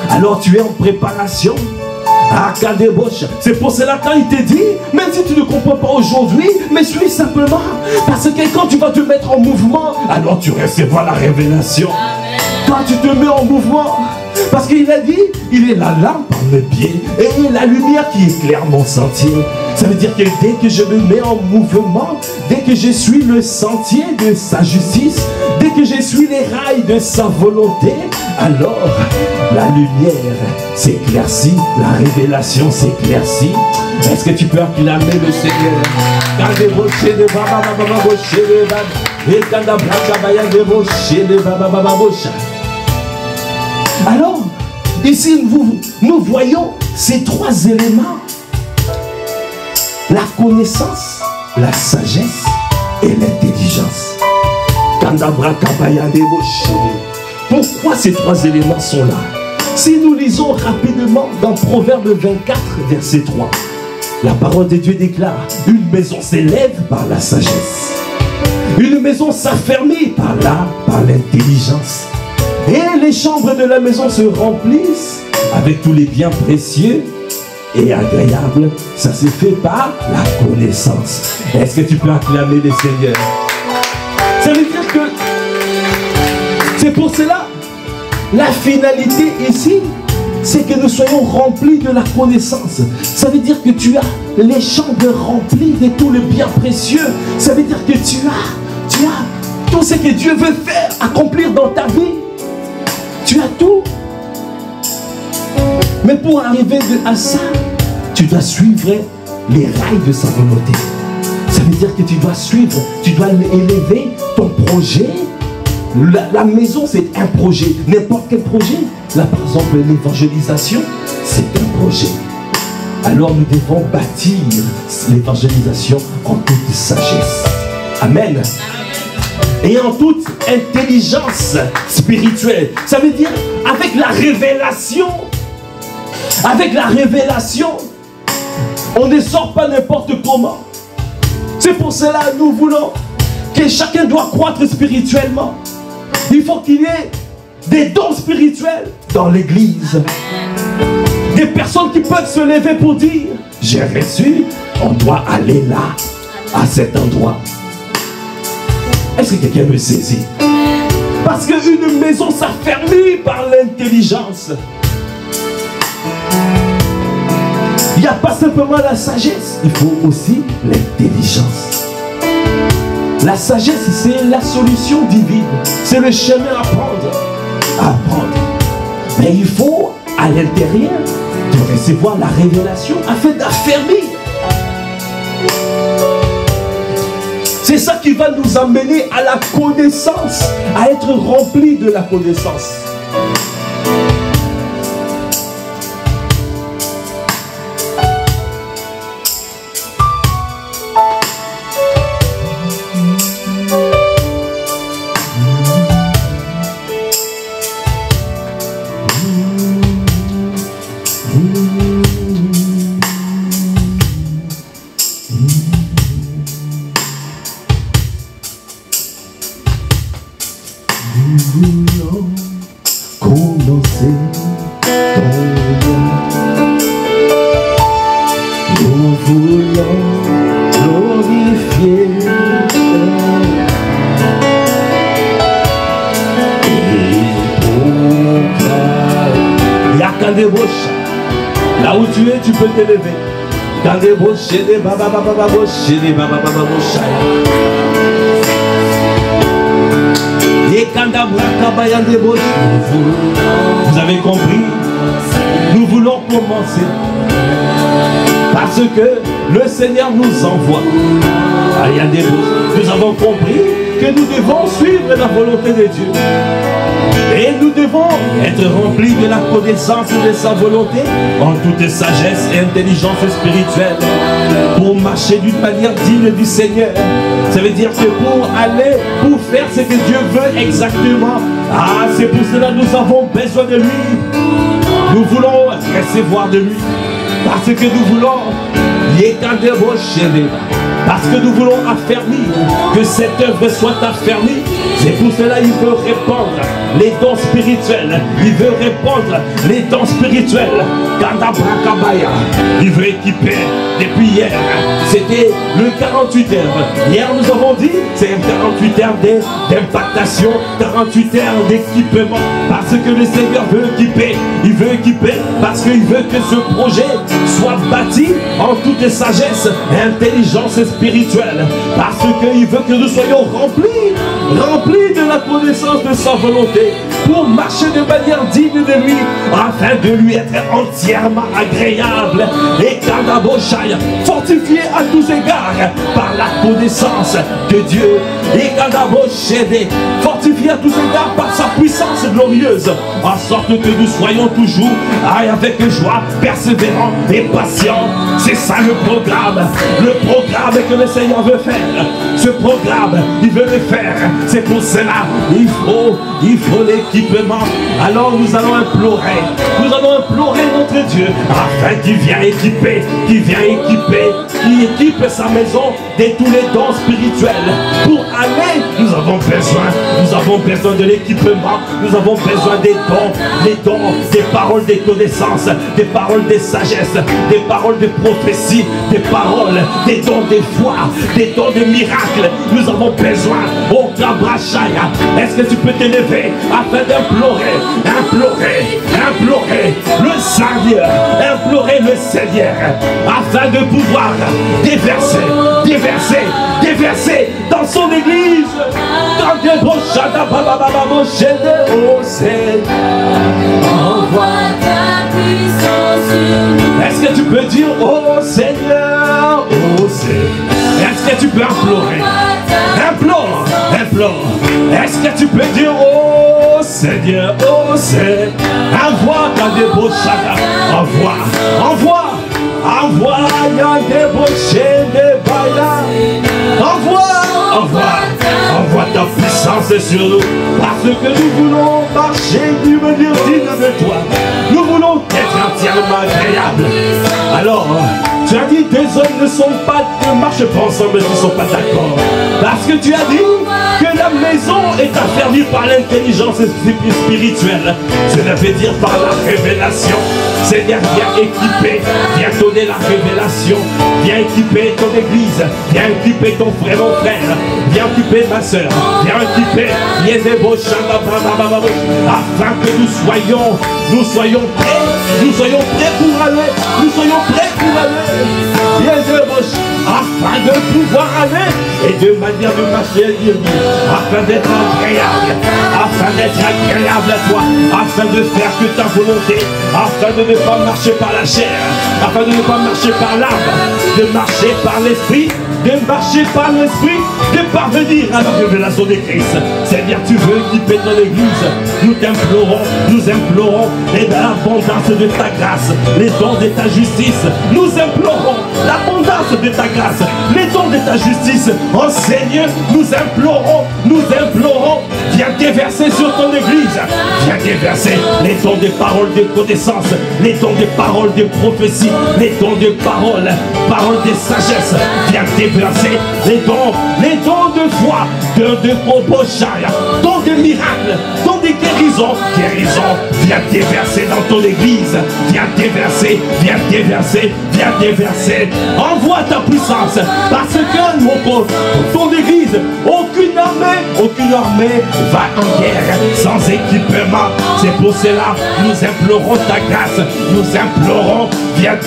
Alors tu es en préparation. C'est pour cela quand il te dit, même si tu ne comprends pas aujourd'hui, mais suis simplement. Parce que quand tu vas te mettre en mouvement, alors tu recevras la révélation. Amen. Quand tu te mets en mouvement, parce qu'il a dit, il est la lampe à mes pieds et la lumière qui éclaire mon sentier. Ça veut dire que dès que je me mets en mouvement, dès que je suis le sentier de sa justice, dès que je suis les rails de sa volonté, alors la lumière s'éclaircit, la révélation s'éclaircit. Est-ce que tu peux acclamer le Seigneur? Alors, ici nous voyons ces 3 éléments. La connaissance, la sagesse et l'intelligence. Pourquoi ces 3 éléments sont là? Si nous lisons rapidement dans Proverbe 24, verset 3, la parole de Dieu déclare, une maison s'élève par la sagesse. Une maison s'affermit par l'intelligence. Et les chambres de la maison se remplissent avec tous les biens précieux et agréables. Ça se fait par la connaissance. Est-ce que tu peux acclamer le Seigneur? Ça veut dire que c'est pour cela, la finalité ici, c'est que nous soyons remplis de la connaissance. Ça veut dire que tu as les chambres remplies de tout le bien précieux. Ça veut dire que tu as tout ce que Dieu veut faire, accomplir dans ta vie. Tu as tout. Mais pour arriver à ça, tu dois suivre les rails de sa volonté. Ça veut dire que tu dois suivre, tu dois élever ton projet. La maison, c'est un projet. N'importe quel projet. Là, par exemple, l'évangélisation, c'est un projet. Alors, nous devons bâtir l'évangélisation en toute sagesse. Amen. Et en toute intelligence spirituelle. Ça veut dire avec la révélation. Avec la révélation, on ne sort pas n'importe comment. C'est pour cela que nous voulons que chacun doit croître spirituellement. Il faut qu'il y ait des dons spirituels dans l'église. Des personnes qui peuvent se lever pour dire, j'ai reçu, on doit aller là, à cet endroit. Est-ce que quelqu'un me saisit? Parce qu'une maison s'affermit par l'intelligence. Il n'y a pas simplement la sagesse, il faut aussi l'intelligence. La sagesse, c'est la solution divine. C'est le chemin à prendre. Mais il faut, à l'intérieur, de recevoir la révélation afin d'affermir. C'est ça qui va nous amener à la connaissance, à être rempli de la connaissance. Là où tu es, tu peux t'élever. Vous avez compris? Nous voulons commencer parce que le Seigneur nous envoie. Nous avons compris que nous devons suivre la volonté de Dieu. Et nous devons être remplis de la connaissance de sa volonté en toute sagesse et intelligence spirituelle pour marcher d'une manière digne du Seigneur. Ça veut dire que pour faire ce que Dieu veut exactement, c'est pour cela que nous avons besoin de lui. Nous voulons recevoir de lui parce que nous voulons parce que nous voulons affermir, que cette œuvre soit affermie. C'est pour cela qu'il veut répandre les dons spirituels. Il veut répandre les dons spirituels. Il veut équiper. Depuis hier, c'était le 48 heures. Hier, nous avons dit, c'est 48 heures d'impactation, 48 heures d'équipement. Parce que le Seigneur veut équiper. Il veut équiper parce qu'il veut que ce projet soit bâti en toute sagesse et intelligence spirituelle. Parce qu'il veut que nous soyons remplis de la connaissance de sa volonté pour marcher de manière digne de lui, afin de lui être entièrement agréable et Kadaboshaya, fortifié à tous égards par la connaissance de Dieu, et Kadaboshede, fortifié à tous égards par sa puissance glorieuse, en sorte que nous soyons toujours avec joie, persévérants et patients. C'est ça le programme que le Seigneur veut faire. Ce programme, il veut le faire. C'est pour cela, il faut l'équipement. Alors nous allons implorer notre Dieu, afin qu'il vienne équiper qui équipe sa maison de tous les dons spirituels. Pour aller, nous avons besoin de l'équipement, nous avons besoin des dons, des paroles de connaissance, des paroles de sagesse, des paroles de prophétie, des paroles, des dons de foi, des dons de miracles. Nous avons besoin, oh Kabrachaya, est-ce que tu peux t'élever afin d'implorer le Seigneur, implorer le Seigneur, afin de pouvoir déverser dans son église, dans des oh Seigneur, envoie ta puissance sur nous. Est-ce que tu peux dire, oh Seigneur, est-ce que tu peux implorer? Implore. Est-ce que tu peux dire, oh Seigneur, envoie ta débauchada, envoie ya débauché de Baya, envoie ta puissance sur nous, parce que nous voulons marcher d'une manière digne de toi, nous voulons être entièrement agréables. Alors, tu as dit, deux hommes ne marchent pas ensemble, ils ne sont pas d'accord. Parce que tu as dit que la maison est affermie par l'intelligence spirituelle. Cela veut dire par la révélation. Seigneur, viens équiper, viens donner la révélation, viens équiper ton église, viens équiper ton frère, mon frère, viens équiper ma soeur, viens équiper afin que nous soyons prêts pour aller, afin de pouvoir aller et de manière de marcher, afin d'être agréable à toi, afin de faire que ta volonté, afin de ne pas marcher par la chair, afin de ne pas marcher par l'âme, de marcher par l'esprit, de parvenir à la révélation de Christ. Seigneur, tu veux équiper ton église, nous implorons et l'abondance de ta grâce, les dons de ta justice, nous implorons l'abondance de ta grâce, les dons de ta justice. Oh Seigneur, nous implorons, viens déverser sur ton église, viens déverser les dons de paroles de connaissance, les dons de paroles de prophétie, les dons de paroles de sagesse, viens déverser les dons de foi, de probochaya, dons de miracles, dons de guérison, viens déverser dans ton église, viens déverser, envoie ta puissance, parce que ton église, aucune armée va en guerre sans équipement. C'est pour cela nous implorons ta grâce, viens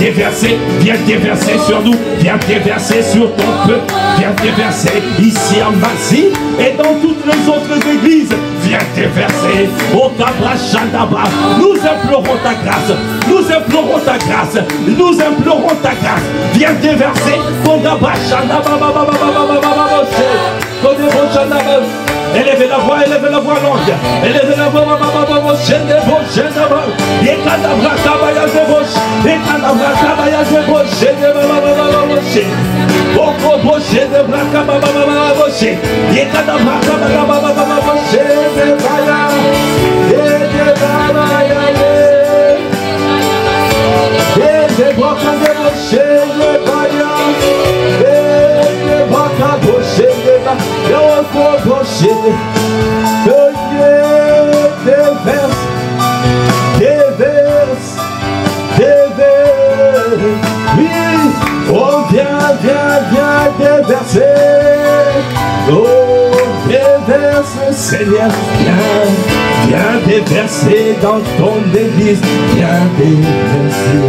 déverser sur nous, viens déverser sur ton peuple, viens déverser ici en Massy et dans toutes les autres églises, viens déverser au Kabrachandaba. Nous implorons ta grâce, viens déverser au Kabrachandaba. Élevez la voix longue. Élevez la voix, oui, oh viens déverser, oh déverse Seigneur, viens déverser dans ton église, viens déverser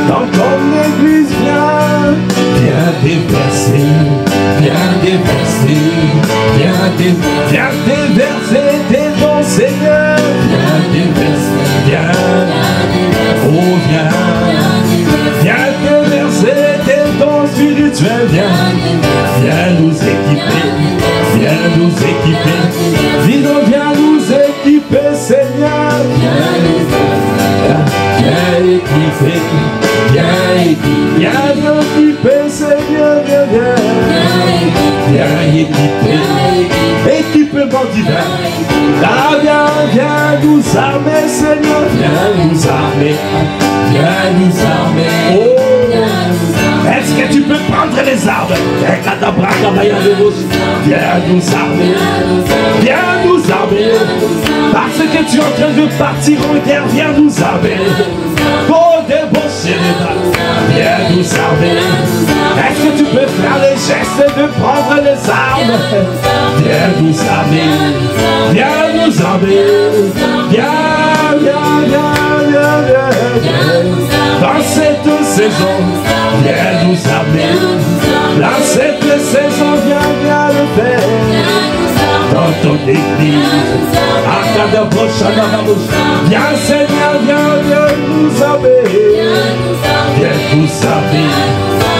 dans ton église, viens déverser tes dons, Seigneur, viens déverser tes dons spirituels, viens nous équiper, viens nous équiper, Seigneur, viens nous équiper, Seigneur, viens équiper, équipement divin, Ah, viens nous armer, Seigneur. Viens nous armer. Viens nous armer. Oh. Est-ce que tu peux prendre les armes? Viens nous armer. Viens nous armer. Parce que tu es en train de partir en guerre. Viens nous armer. Oh, débaucher les balles. Viens nous armer. Est-ce que tu peux faire les gestes de prendre les armes? Viens nous armer. Viens nous armer. Viens. Dans cette saison, viens nous armer. Dans cette saison, viens le faire. Dans ton église, viens Seigneur, viens nous armer. Viens nous armer.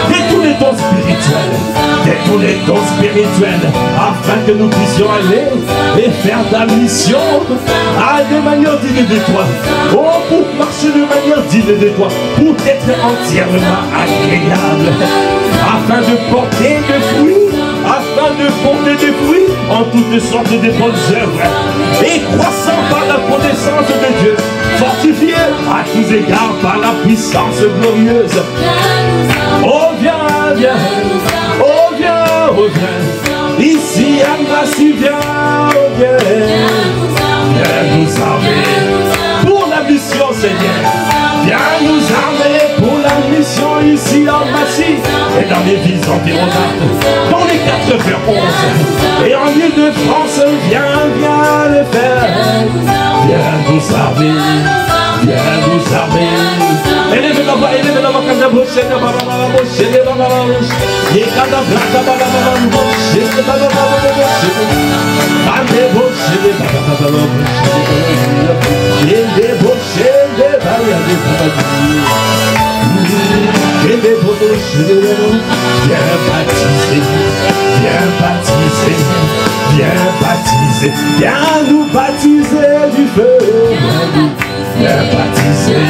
Détourne les dons spirituels. Détourne les dons spirituels. Afin que nous puissions aller et faire ta mission de manière digne de toi. Oh, pour marcher de manière digne de toi. Pour être entièrement agréable. Afin de porter des fruits. Afin de porter des fruits en toutes sortes de bonnes œuvres. Et croissant par la connaissance de Dieu. Fortifié à tous égards par la puissance glorieuse. Oh viens. Oh viens. Ici à Massy, viens. Viens nous armer pour la mission, Seigneur. Viens nous armer pour la mission ici à Massy et dans les villes environnantes, dans les 91 et en Île-de-France. Viens le faire. Viens nous armer. Viens nous armer. Élevez la voix, quand la bouche est viens nous baptiser du feu. Viens baptiser.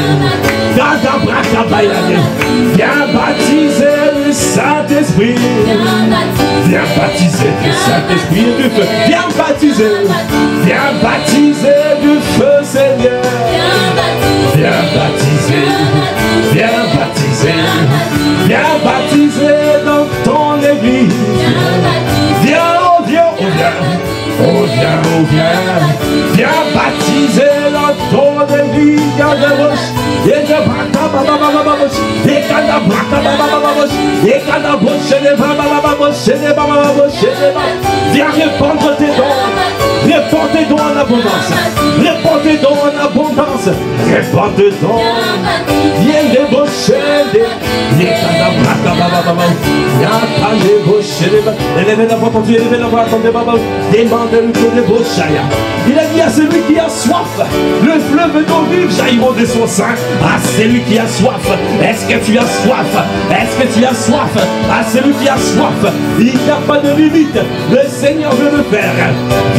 Viens baptiser le Saint-Esprit. Viens baptiser le Saint-Esprit et du feu. Viens baptiser. Viens baptiser du feu, Seigneur. Viens baptiser. Viens baptiser. Viens baptiser dans ton église. Viens, oh viens, oh viens. Oh viens. Viens baptiser dans ton église. Viens répandre tes dons. Répands tes dons en abondance. Répands tes dons en abondance. Répands tes dons. Viens débaucher. Élevez la voix pour Dieu. Élevez la voix. Attendez, demandez le tour de Boshaya. Il a dit à celui qui a soif, le fleuve d'eau vive jailliront de son sein. À celui qui a soif, est-ce que tu as soif? Est-ce que tu as soif? À celui qui a soif, il n'y a pas de limite. Le Seigneur veut le faire.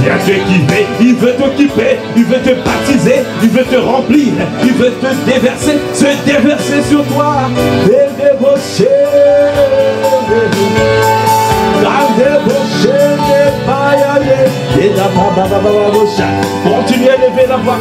Viens t'équiper, il veut t'occuper, il veut te baptiser, il veut te remplir, il veut te déverser, se déverser sur toi et débaucher. Continuez à lever la voix.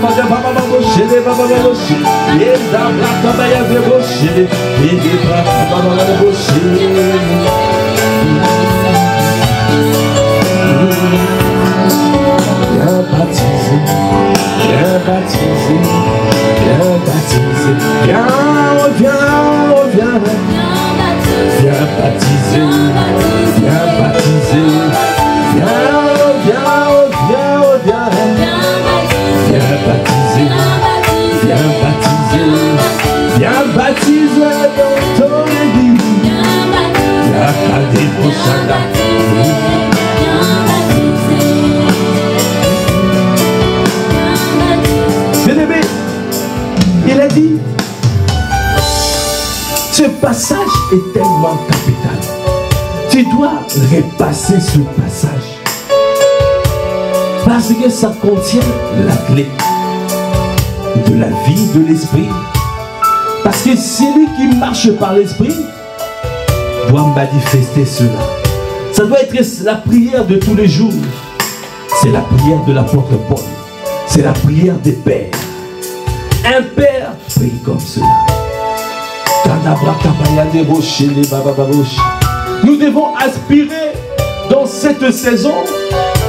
Il a dit, ce passage est tellement capital. Tu dois repasser ce passage. Parce que ça contient la clé de la vie de l'esprit. Parce que celui qui marche par l'esprit doit manifester cela. Ça doit être la prière de tous les jours. C'est la prière de l'apôtre Paul. C'est la prière des pères. Un père prie comme cela. Nous devons aspirer dans cette saison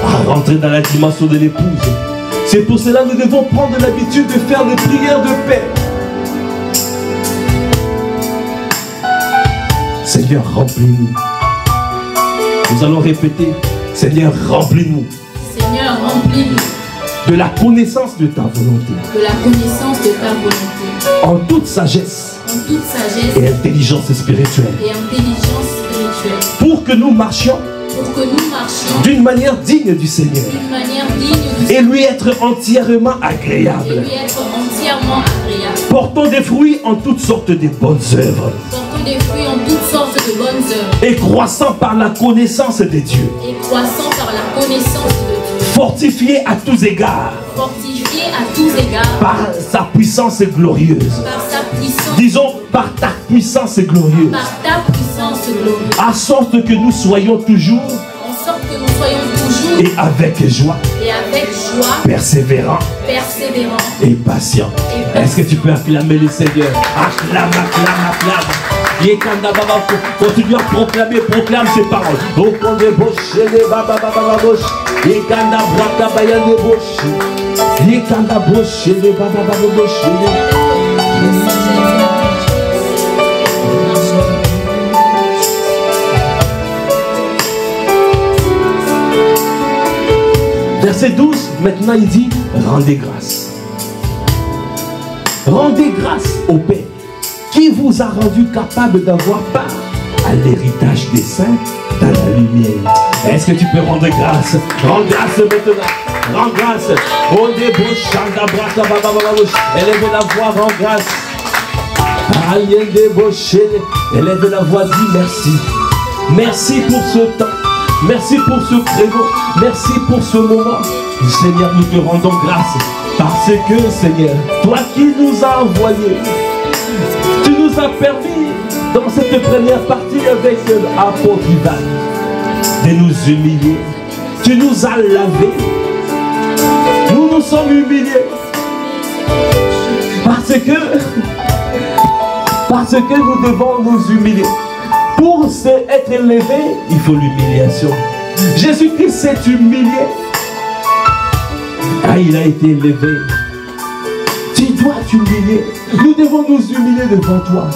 à rentrer dans la dimension de l'épouse. C'est pour cela que nous devons prendre l'habitude de faire des prières de paix. Seigneur, remplis-nous. Nous allons répéter, Seigneur, remplis-nous. Seigneur, remplis-nous. De la connaissance de ta volonté. De la connaissance de ta volonté. En toute sagesse. En toute sagesse. Et intelligence spirituelle. Et intelligence spirituelle. Pour que nous marchions. Pour que nous marchions. D'une manière digne du Seigneur. D'une manière digne du Seigneur. Et lui être entièrement agréable. Et lui être entièrement agréable. Portant des fruits en toutes sortes de bonnes œuvres. Portant des fruits en toutes sortes de bonnes œuvres. Et croissant par la connaissance de Dieu. Et croissant par la connaissance de Dieu. Fortifié à tous égards. Fortifié à tous égards. Par sa puissance glorieuse. Par sa puissance. Disons, par ta puissance glorieuse. Par ta puissance glorieuse. À sorte que nous soyons toujours. En sorte que nous soyons toujours. Et avec joie. Et avec joie. Persévérant. Persévérant. Et patient. Est-ce que tu peux acclamer le Seigneur? Acclame, acclame, acclame. Continue à proclamer, proclame ses paroles. Verset 12, maintenant il dit, rendez grâce. Rendez grâce au Père qui vous a rendu capable d'avoir part à l'héritage des saints dans la lumière. Est-ce que tu peux rendre grâce? Rends grâce maintenant. Rends grâce. Élève la voix, rends grâce. Élève la voix, dis merci. Merci pour ce temps. Merci pour ce créneau. Merci pour ce moment. Seigneur, nous te rendons grâce. Parce que, Seigneur, toi qui nous as envoyés, tu nous as permis, dans cette première partie avec l'apôtre Ivan, de nous humilier. Tu nous as lavés. Nous nous sommes humiliés. Parce que nous devons nous humilier. Pour être élevé, il faut l'humiliation. Jésus-Christ s'est humilié. Ah, il a été élevé. Tu dois t'humilier. Nous devons nous humilier devant toi.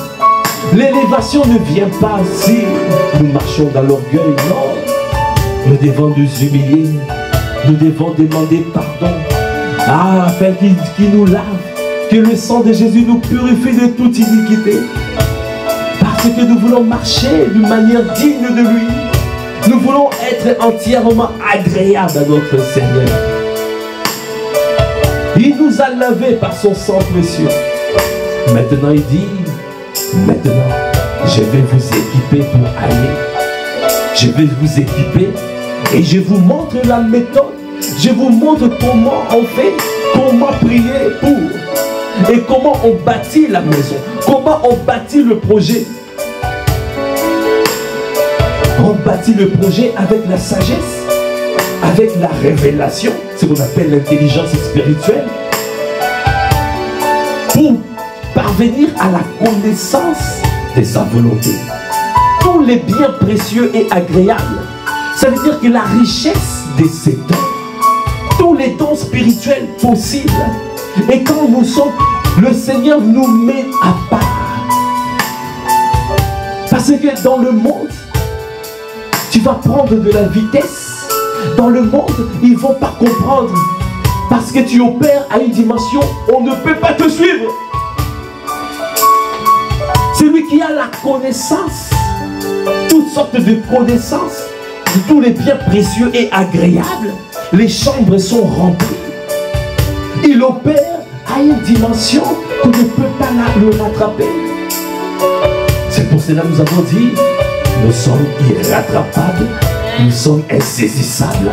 L'élévation ne vient pas si nous marchons dans l'orgueil, non. Nous devons nous humilier. Nous devons demander pardon. Ah, afin qu'il nous lave. Que le sang de Jésus nous purifie de toute iniquité. Parce que nous voulons marcher d'une manière digne de lui. Nous voulons être entièrement agréables à notre Seigneur. Il nous a lavés par son sang précieux. Maintenant il dit, maintenant je vais vous équiper pour aller. Je vais vous équiper et je vous montre la méthode. Je vous montre comment on fait, comment prier pour. Et comment on bâtit la maison. Comment on bâtit le projet. On bâtit le projet avec la sagesse, avec la révélation, ce qu'on appelle l'intelligence spirituelle, pour parvenir à la connaissance de sa volonté. Tous les biens précieux et agréables, ça veut dire que la richesse de ces dons, tous les dons spirituels possibles, et quand nous sommes, le Seigneur nous met à part. Parce que dans le monde, tu vas prendre de la vitesse. Dans le monde, ils ne vont pas comprendre. Parce que tu opères à une dimension, on ne peut pas te suivre. Celui qui a la connaissance, toutes sortes de connaissances, de tous les biens précieux et agréables, les chambres sont remplies. Il opère à une dimension qu'on ne peut pas le rattraper. C'est pour cela que nous avons dit, nous sommes irrattrapables, nous sommes insaisissables.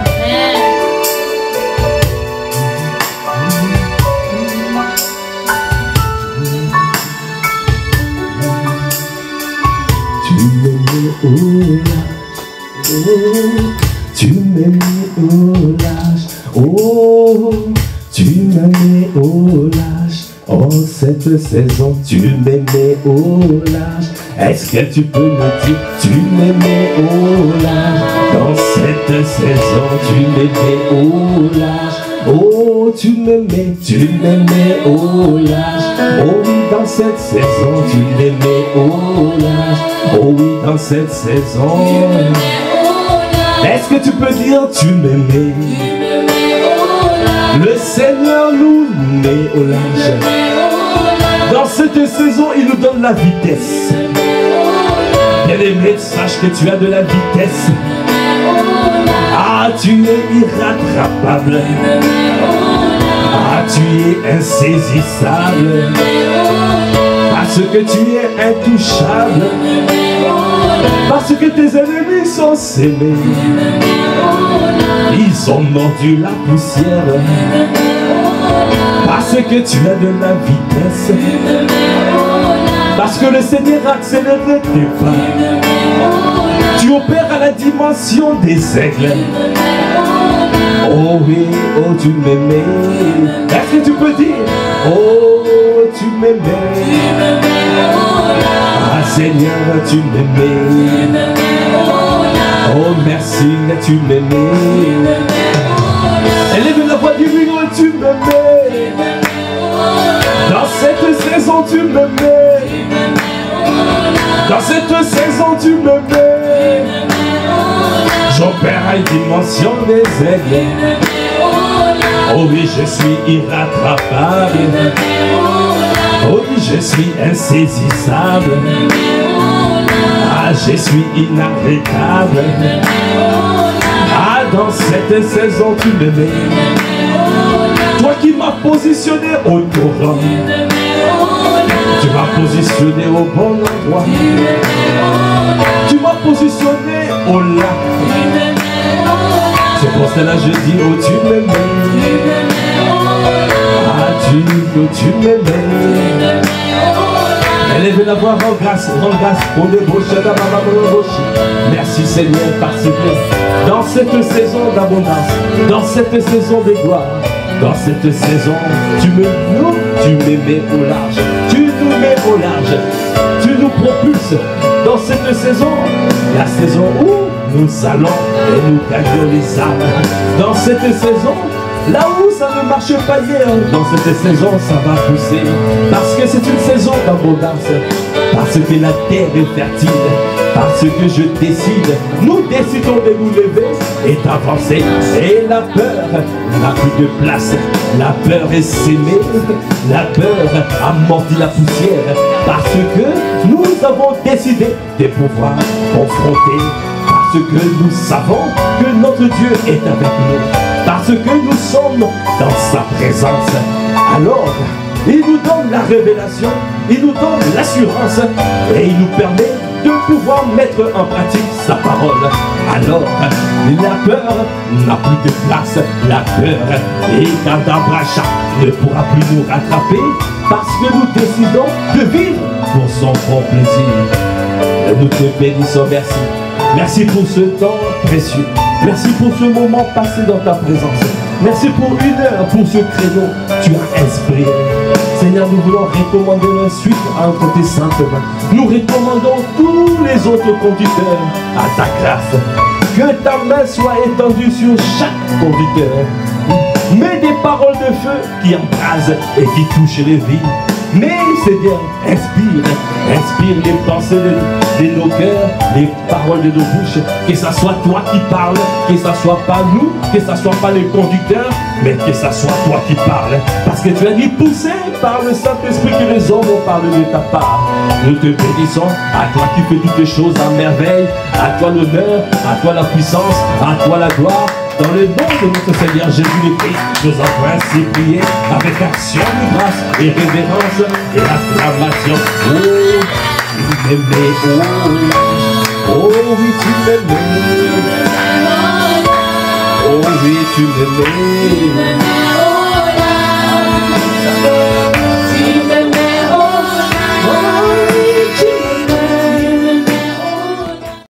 Tu m'aimes au large, tu m'aimes au large, oh, tu Oh, cette saison, tu m'aimais au large. Est-ce que tu peux le dire? Tu m'aimais au large. Dans cette saison, tu m'aimais au large. Oh, tu m'aimais au large. Oh oui, dans cette saison, tu m'aimais au large. Oh oui, dans cette saison. Est-ce que tu peux dire tu m'aimais? Le Seigneur nous met au large. Dans cette saison, il nous donne la vitesse. Bien-aimé, sache que tu as de la vitesse. Ah, tu es irrattrapable. Ah, tu es insaisissable. Parce que tu es intouchable. Parce que tes ennemis sont scellés. Ils ont mordu la poussière. Parce que tu as de la vitesse. Parce que le Seigneur a accéléré tes pas. Tu opères à la dimension des aigles. Oh oui, oh tu m'aimais. Est-ce que tu peux dire? Oh tu m'aimais. Ah Seigneur, tu m'aimais. Oh merci, tu m'aimais. Élève la voix du milieu, tu m'aimais. Dans cette saison, tu m'aimais. Dans cette saison, tu m'aimais. J'opère à une dimension des aigles. Oh oui, je suis irrattrapable. Oh oui, je suis insaisissable. Ah, je suis inarrêtable. Ah, dans cette saison, tu m'aimais. Toi qui m'as positionné au torrent. Tu m'as positionné au bon endroit. Tu m'as positionné au lac. C'est pour cela que je dis, oh tu m'aimais. Ah tu m'aimais. Élève la voix en grâce, on débauche, merci Seigneur, parce que dans cette saison d'abondance, dans cette saison de gloire, dans cette saison, tu m'aimais au large, tu nous mets au large, tu nous propulses dans cette saison, la saison où nous allons et nous gagnons les âmes. Dans cette saison, là où ça ne marche pas hier, dans cette saison ça va pousser. Parce que c'est une saison d'abondance. Parce que la terre est fertile. Parce que je décide, nous décidons de nous lever et d'avancer. Et la peur n'a plus de place. La peur est sémée. La peur a mordu la poussière. Parce que nous avons décidé de pouvoir confronter. Parce que nous savons que notre Dieu est avec nous. Parce que nous sommes dans sa présence. Alors, il nous donne la révélation, il nous donne l'assurance et il nous permet de pouvoir mettre en pratique sa parole. Alors, la peur n'a plus de place. La peur et Kadabracha ne pourra plus nous rattraper parce que nous décidons de vivre pour son bon plaisir. Nous te bénissons, merci. Merci pour ce temps précieux. Merci pour ce moment passé dans ta présence. Merci pour une heure, pour ce créneau. Tu as inspiré. Seigneur, nous voulons recommander la suite entre tes saintes mains. Nous recommandons tous les autres conducteurs à ta grâce. Que ta main soit étendue sur chaque conducteur. Mets des paroles de feu qui embrasent et qui touchent les vies. Mais Seigneur, inspire les pensées de nos cœurs, les paroles de nos bouches, que ce soit toi qui parles, que ce soit pas nous, que ce soit pas les conducteurs, mais que ce soit toi qui parles. Parce que tu as dit poussé par le Saint-Esprit que les hommes ont parlé de ta part. Nous te bénissons, à toi qui fais toutes les choses en merveille, à toi l'honneur, à toi la puissance, à toi la gloire. Dans le nom de notre Seigneur Jésus-Christ, nous avons ainsi prié avec action de grâce et révérence et acclamation. Oh, tu m'aimais, oh oui, tu m'aimais. Oh oui, tu m'aimais.